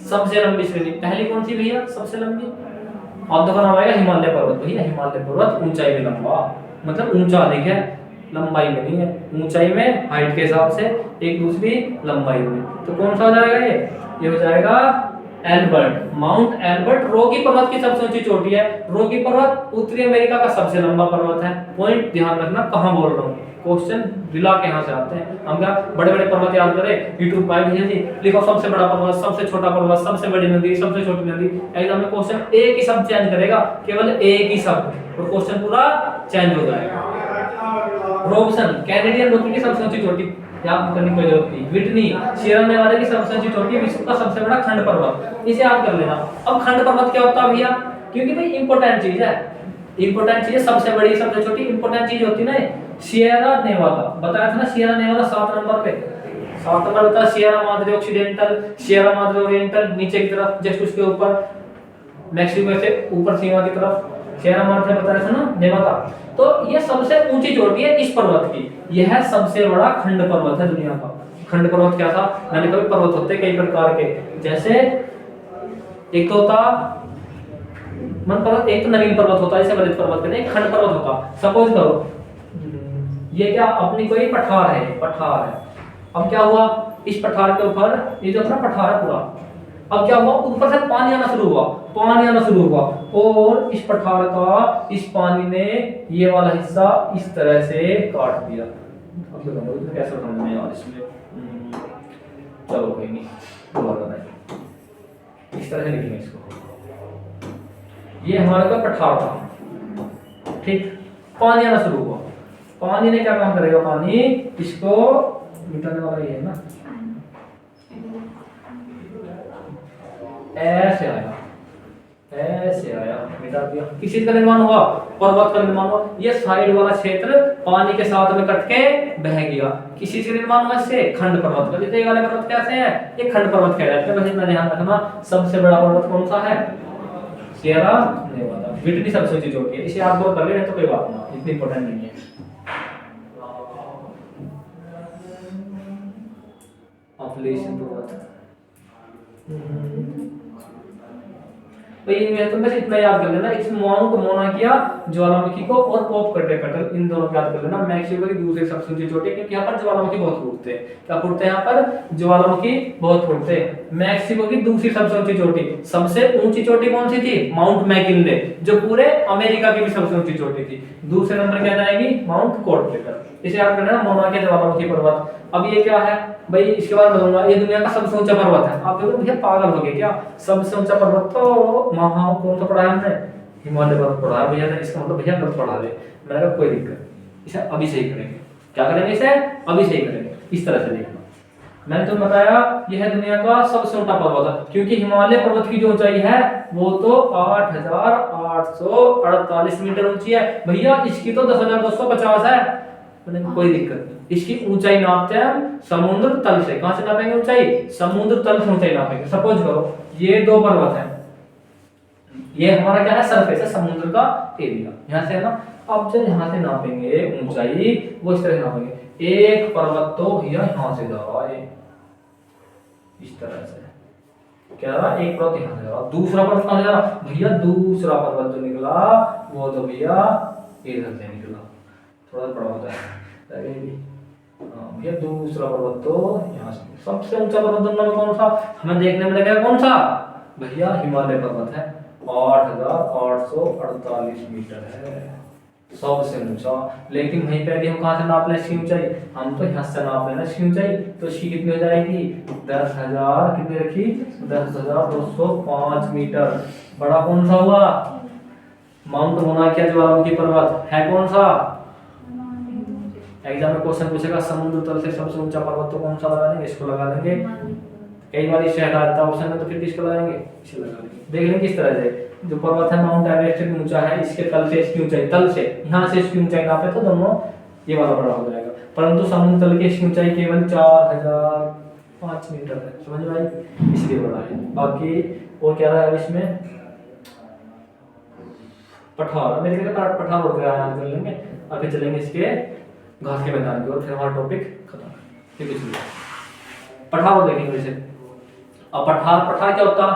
Speaker 1: सबसे लंबी श्रेणी। पहली कौन सी भैया, सबसे लंबी, अब देखो नाम आएगा हिमालय पर्वत। भैया हिमालय पर्वत ऊंचाई में लंबा, मतलब ऊंचा अधिक है, लंबाई में नहीं है, ऊंचाई में हाइट के हिसाब से, एक दूसरी लंबाई में। तो कौन सा हो जाएगा ये हो जाएगा एल्बर्ट, माउंट एल्बर्ट रॉकी पर्वत की सबसे ऊंची चोटी है। रॉकी पर्वत उत्तरी अमेरिका का सबसे लंबा पर्वत है। पॉइंट ध्यान रखना कहां बोल रहा हूं, क्वेश्चन रिला के यहां से आते हैं। हम क्या बड़े बड़े पर्वत याद करें, यूट्यूब पर भैया जी लिखो सबसे बड़ा पर्वत, सबसे छोटा पर्वत, सबसे बड़ी नदी, सबसे छोटी नदी। एग्जाम में क्वेश्चन एक ही शब्द चेंज करेगा, केवल एक ही शब्द, और क्वेश्चन पूरा चेंज हो जाएगा। रॉबसन कैनेडियन रॉकी की सबसे ऊंची चोटी याद करने की जरूरत नहीं। विटनी सियरा नेवादा की सबसे ऊंची चोटी, विश्व का सबसे बड़ा खंड पर्वत, इसे याद कर लेना। अब खंड पर्वत क्या होता है भैया, क्योंकि भाई इंपोर्टेंट चीज है, इंपोर्टेंट चीज है, सबसे बड़ी सबसे छोटी इंपोर्टेंट चीज होती है ना। सियरा नेवादा बताया था ना, सियरा नेवादा 7 नंबर पे, 7 नंबर होता है Sierra Madre occidental, Sierra Madre oriental नीचे की तरफ, जस्ट उसके ऊपर मैक्सिको से ऊपर सीमा की तरफ सियरा माद्रे बताया था ना नेवादा। तो ये सबसे ऊंची चोटी है इस पर्वत की, यह सबसे बड़ा खंड पर्वत है दुनिया का। खंड पर्वत क्या था, मैंने कभी पर्वत होते कई प्रकार के, जैसे एक तो होता मन पर्वत एक तो नवीन पर्वत होता है, जैसे बलित पर्वत कहते हैं, एक खंड पर्वत होता। सपोज करो ये क्या अपनी कोई पठार है, पठार है। अब क्या हुआ, इस पठार के ऊपर ये जो अपना पठार है पूरा, अब क्या हुआ, ऊपर से पानी आना शुरू हुआ, पानी आना शुरू हुआ, और इस पठार का इस पानी ने ये वाला हिस्सा इस तरह से काट दिया। अब तो कैसे समझ में यार इसमें, चलो कोई नहीं, दोबारा बताइए, इस तरह से लिखेंगे इसको। ये हमारे का पठार था, ठीक, पानी आना शुरू हुआ, पानी ने क्या काम करेगा, पानी इसको मिटाने वाला ये है ना, ऐसे आया, ऐसे आया, मिटा दिया, किस चीज का निर्माण हुआ, पर्वत का निर्माण हुआ। ये साइड वाला क्षेत्र पानी के साथ में कट के बह गया, किस चीज का निर्माण हुआ, इससे खंड पर्वत का। जैसे ये वाले पर्वत कैसे हैं, ये खंड पर्वत कहलाते हैं। बस इतना ध्यान रखना, सबसे बड़ा पर्वत कौन सा है, सियरा नेवादा, विटनी सबसे ऊंची चोटी है। इसे आप लोग कर ले तो कोई बात ना, इतनी इंपॉर्टेंट नहीं है। ऑपरेशन पर्वत तो इनमें तुम बस इतना याद कर लेना, इसमें माउंट मोना किया ज्वालामुखी को और पॉप कटेकटल, इन दोनों को याद कर लेना। मैक्सिको की दूसरी सबसे ऊंची चोटी, क्योंकि यहाँ पर ज्वालामुखी बहुत फूटते हैं। क्या फूटते हैं यहाँ पर, ज्वालामुखी बहुत फूटते हैं। मैक्सिको की दूसरी सबसे ऊंची चोटी, सबसे ऊंची चोटी कौन सी थी, माउंट मैकिनले, जो पूरे अमेरिका की भी सबसे ऊंची चोटी थी। दूसरे नंबर क्या जाएगी, माउंट कोटलेकर। इसे याद कर लेना, मोना के ज्वालामुखी पर्वत। अब ये क्या है भाई, इसके बाद बताऊंगा, ये दुनिया का सबसे ऊंचा पर्वत है। आप देखो भैया पागल हो गए क्या, सबसे ऊंचा पर्वत तो महा कौन सा पढ़ा है हमने, हिमालय पर्वत पढ़ा है भैया ने। इसका मतलब भैया गलत पढ़ा दे, मैंने कहा कोई दिक्कत, इसे अभी सही करेंगे। क्या करेंगे, इसे अभी सही करेंगे, इस तरह से देखना। मैंने तुम्हें बताया यह है दुनिया का सबसे ऊंचा पर्वत है, क्योंकि हिमालय पर्वत की जो ऊंचाई है वो तो 8,848 मीटर ऊंची है भैया, इसकी तो 10,250 है। कोई दिक्कत नहीं, इसकी ऊंचाई नापते हैं हम समुद्र तल से। कहां से नापेंगे ऊंचाई, समुद्र तल से ऊंचाई नापेंगे। सपोज करो ये दो पर्वत है, ये हमारा क्या है, सरफेस है, समुद्र का एरिया, यहाँ से है ना। अब जब यहाँ से नापेंगे ऊंचाई, वो इस तरह नापेंगे, एक पर्वत तो भैया यहाँ से जा रहा है इस तरह से, क्या रहा, एक पर्वत यहाँ से जा रहा, दूसरा पर्वत कहाँ जा रहा भैया, दूसरा पर्वत जो निकला वो तो भैया इधर से निकला, थोड़ा बड़ा होता है भैया, दूसरा पर्वत तो यहाँ से। सबसे ऊंचा पर्वत दोनों में कौन सा हमें देखने में लगेगा, कौन सा भैया, हिमालय पर्वत है, 8,848 मीटर है, सबसे ऊंचा। लेकिन वहीं पे हम कहां से नाप लें इसकी ऊंचाई, हम तो यहाँ से नाप लेना इसकी ऊंचाई, तो इसकी कितनी हो जाएगी, 10,000, कितनी रखी, 10,205 मीटर। बड़ा कौन सा हुआ, माउंट मोनाकिया ज्वालामुखी पर्वत है, कौन सा, एग्जाम में क्वेश्चन पूछेगा समुद्र तल से सबसे ऊंचा पर्वत तो कौन सा लगा देंगे, इसको लगा देंगे। कई बार इसे हटा देता ऑप्शन में, तो फिर किसको लगाएंगे, इसे लगा देंगे। देख लेंगे किस तरह से, जो पर्वत है माउंट एवरेस्ट से ऊंचा है, इसके तल से इसकी ऊंचाई, तल से यहाँ से इसकी ऊंचाई नापे तो दोनों ये वाला बड़ा हो जाएगा। परंतु समुद्र तल की इसकी ऊंचाई केवल 4,005 मीटर है, समझ में आई, इसलिए बड़ा है। बाकी और क्या रहा है इसमें, पठार, अमेरिका का पठार और क्या याद कर लेंगे। अभी चलेंगे इसके घास के मैदान की ओर, फिर हमारा टॉपिक खत्म। ठीक है, पठार देखेंगे वैसे। अब पठार क्या होता,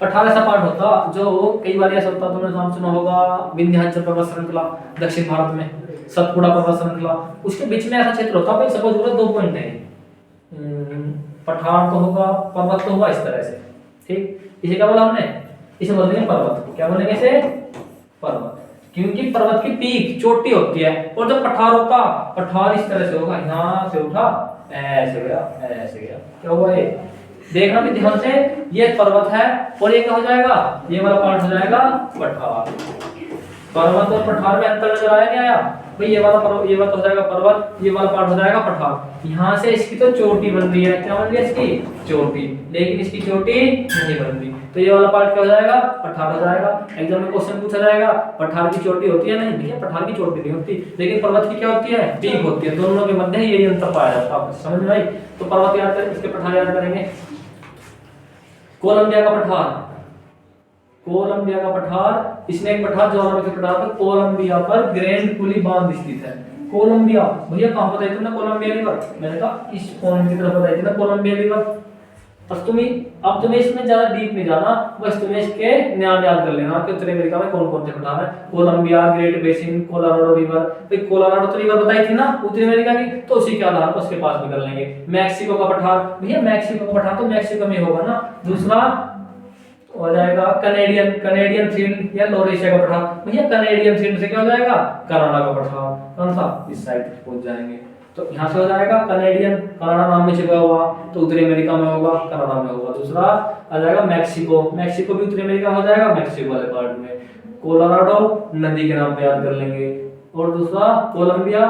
Speaker 1: पठार ऐसा पार्ट होता जो कई बार ऐसा होता, तुमने नाम सुना होगा विंध्याचल पर्वत श्रृंखला दक्षिण भारत में, सतपुड़ा पर्वत श्रृंखला, उसके बीच में ऐसा क्षेत्र होता है। सपोज करो 2 पॉइंट है, पठार तो होगा, पर्वत तो होगा इस तरह से, ठीक। इसे क्या बोला हमने, इसे बोलेंगे पर्वत। क्या बोलेंगे इसे, पर्वत, क्योंकि पर्वत की पीक चोटी होती है। और जब पठार होता, पठार इस तरह से होगा, यहाँ से उठा ऐसे गया, ऐसे गया, क्या हुआ ये, देखना भी ध्यान से, ये पर्वत है और ये क्या हो जाएगा, ये वाला पार्ट हो जाएगा पठार। पर्वत और पठार में अंतर नजर आया, नहीं आया भाई, ये वाला पर्वत, ये वाला हो जाएगा पर्वत, ये वाला पार्ट हो जाएगा पठार। यहाँ से इसकी तो चोटी बन रही है, क्या बन रही है इसकी चोटी, लेकिन इसकी चोटी नहीं बन रही, तो ये वाला पार्ट क्या हो जाएगा, पठार हो जाएगा। एग्जाम में क्वेश्चन पूछा जाएगा पठार की चोटी होती है, नहीं भैया पठार की चोटी नहीं होती, लेकिन पर्वत की क्या होती है, पीक होती है। दोनों के मध्य यही अंतर पाया जाता है, समझ में आई। तो पर्वत याद करें, इसके पठार याद करेंगे। कोलंबिया का पठार, कोलंबिया का पठार, इसमें एक पठार ज्वालामुखी पठार पर कोलंबिया पर ग्रैंड पुली बांध स्थित है। कोलंबिया भैया कहां बताई तुमने, कोलंबिया रिवर, मैंने कहा इस पॉइंट की तरफ बताई थी ना कोलंबिया रिवर, अब तुम्हें इसमें ज्यादा डीप नहीं जाना, बस तुम्हें इसके नाम याद कर लेना कि उत्तरी अमेरिका में कौन कौन से पठार है। Columbia, Great Basin, Colorado river. भाई कोलोराडो तो रिवर बताई थी ना उत्तरी अमेरिका की, तो उसी के आधार पर उसके पास भी कर लेंगे। मैक्सिको का पठार, भैया मैक्सिको का पठार तो मैक्सिको में होगा ना। दूसरा हो जाएगा कनेडियन फील्ड या लोरेशिया का पठार। भैया कनेडियन फील्ड से क्या हो जाएगा, कनाडा का पठार। कौन सा, इस साइड पहुंच जाएंगे। तो यहाँ से हो जाएगा कनेडियन, कनाडा नाम में छिपा हुआ, तो उत्तरी अमेरिका में होगा, कनाडा में होगा। दूसरा आ जाएगा मैक्सिको, मैक्सिको भी उत्तरी अमेरिका में हो जाएगा, मैक्सिको वाले पार्ट में। कोलोराडो नदी के नाम पे याद कर लेंगे। और दूसरा कोलंबिया,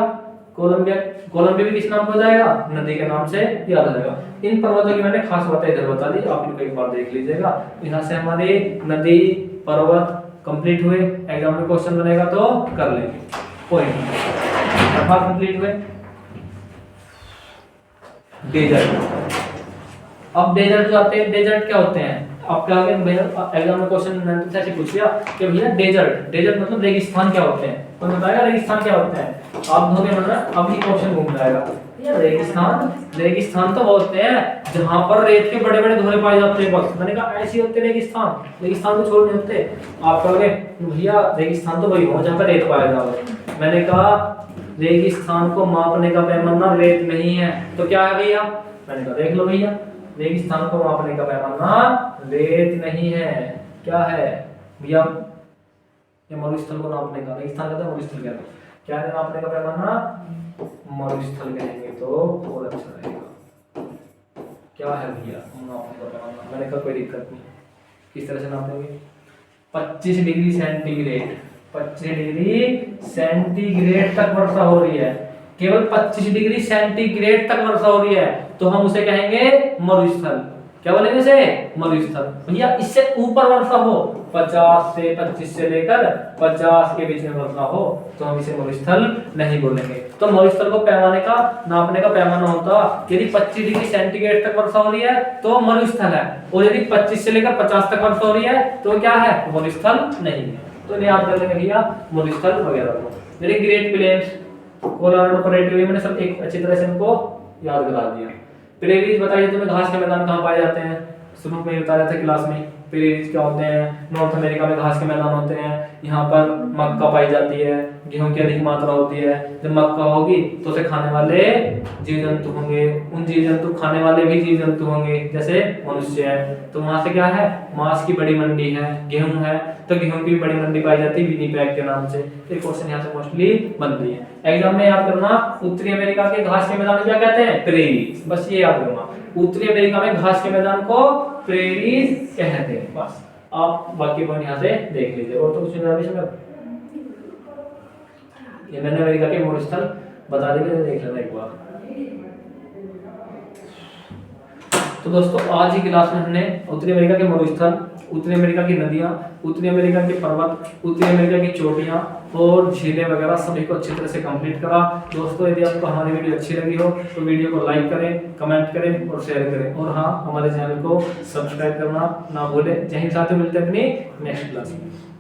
Speaker 1: कोलंबिया भी किस नाम पे हो जाएगा, नदी के नाम से याद हो जाएगा। इन पर्वतों की मैंने खास बातें इधर बता दी, आप इनको एक बार देख लीजिएगा। यहाँ से हमारे नदी पर्वत कंप्लीट हुए, एग्जाम में क्वेश्चन बनेगा तो कर लेंगे। पॉइंट कंप्लीट हुए। डेजर्ट, अब डेजर्ट जो आते हैं, डेजर्ट क्या होते हैं आपके आगे एग्जाम में क्वेश्चन मैंने ऐसे पूछ लिया कि भैया डेजर्ट मतलब रेगिस्तान क्या होते हैं, तो बताएगा रेगिस्तान क्या होते हैं। आप दोगे मतलब अभी क्वेश्चन घूम जाएगा। भैया रेगिस्तान तो होते हैं जहां पर रेत के बड़े बड़े धोरे पाए जाते हैं, बस मैंने कहा ऐसे होते रेगिस्तान को छोड़ नहीं होते। आप कहोगे भैया रेगिस्तान तो वही हो जहां पर रेत पाया जाए। मैंने कहा रेगिस्तान को मापने का पैमाना रेत नहीं है, तो क्या है भैया, मैंने कहा देख लो भैया, रेगिस्तान को मापने का पैमाना रेत नहीं है, क्या है भैया, ये मरुस्थल को नापने का, रेगिस्तान कहते हैं मरुस्थल कहते हैं, क्या है नापने का पैमाना, मरुस्थल कहेंगे तो और अच्छा रहेगा। क्या है भैया नापने का पैमाना, मैंने कहा कोई दिक्कत नहीं, किस तरह से नापेंगे, 25 डिग्री सेंटीग्रेड, 25 डिग्री सेंटीग्रेड तक वर्षा हो रही है, केवल 25 डिग्री सेंटीग्रेड तक वर्षा हो रही है, तो हम उसे कहेंगे मरुस्थल। क्या बोलेंगे इसे, मरुस्थल। भैया इससे ऊपर वर्षा हो, 50 से 25 से लेकर 50 के बीच में वर्षा हो, तो हम इसे मरुस्थल नहीं बोलेंगे। तो मरुस्थल को पैमाने का, नापने का पैमाना होता, यदि 25 डिग्री सेंटीग्रेड तक वर्षा हो रही है तो मरुस्थल है, और यदि 25 से लेकर 50 तक वर्षा हो रही है तो क्या है, मरुस्थल नहीं है। तो याद कर लेंगे भैया मरुस्थल वगैरह को। यदि ग्रेट प्लेन्स, कोलोराडो प्लेटू, मैंने सब एक अच्छी तरह से इनको याद करा दिया। प्रेरीज बताइए तुम्हें घास के मैदान कहाँ पाए जाते हैं, शुरू में बताया था क्लास में। प्रेरीज क्या होते हैं, नॉर्थ अमेरिका में घास के मैदान होते हैं, यहाँ पर मक्का पाई जाती है, गेहूं की अधिक मात्रा होती है। जब मक्का होगी तो उसे खाने वाले जीव जंतु होंगे, उन जीव जंतु खाने वाले भी जीव जंतु होंगे जैसे मनुष्य है, तो वहां से क्या है, मांस की बड़ी मंडी है, गेहूं है, तो गेहूं की बड़ी मंडी पाई जाती है विनीपेग के नाम से। एक क्वेश्चन यहाँ से मोस्टली बनती है एग्जाम में, याद करना। उत्तरी अमेरिका के घास के मैदान क्या कहते हैं, प्रेरीज, बस ये याद करना। उत्तरी अमेरिका में घास के मैदान को प्रेरीज कहते हैं, बस। आप बाकी पॉइंट यहाँ से देख लीजिए, और तो कुछ नहीं इसमें। ये मैंने अमेरिका के मरुस्थल बता दिए, देख लेना एक बार। तो दोस्तों आज ही क्लास में हमने उत्तरी अमेरिका के मरुस्थल, उत्तरी अमेरिका की नदियां, उत्तरी अमेरिका के पर्वत, उत्तरी अमेरिका की चोटियां और झीलें वगैरह सभी को अच्छी तरह से कंप्लीट करा। दोस्तों यदि आपको हमारी वीडियो अच्छी लगी हो तो वीडियो को लाइक करें, कमेंट करें और शेयर करें, और हाँ हमारे चैनल को सब्सक्राइब करना ना भूलें। जय हिंद साथियों, मिलते हैं अपनी नेक्स्ट क्लास में।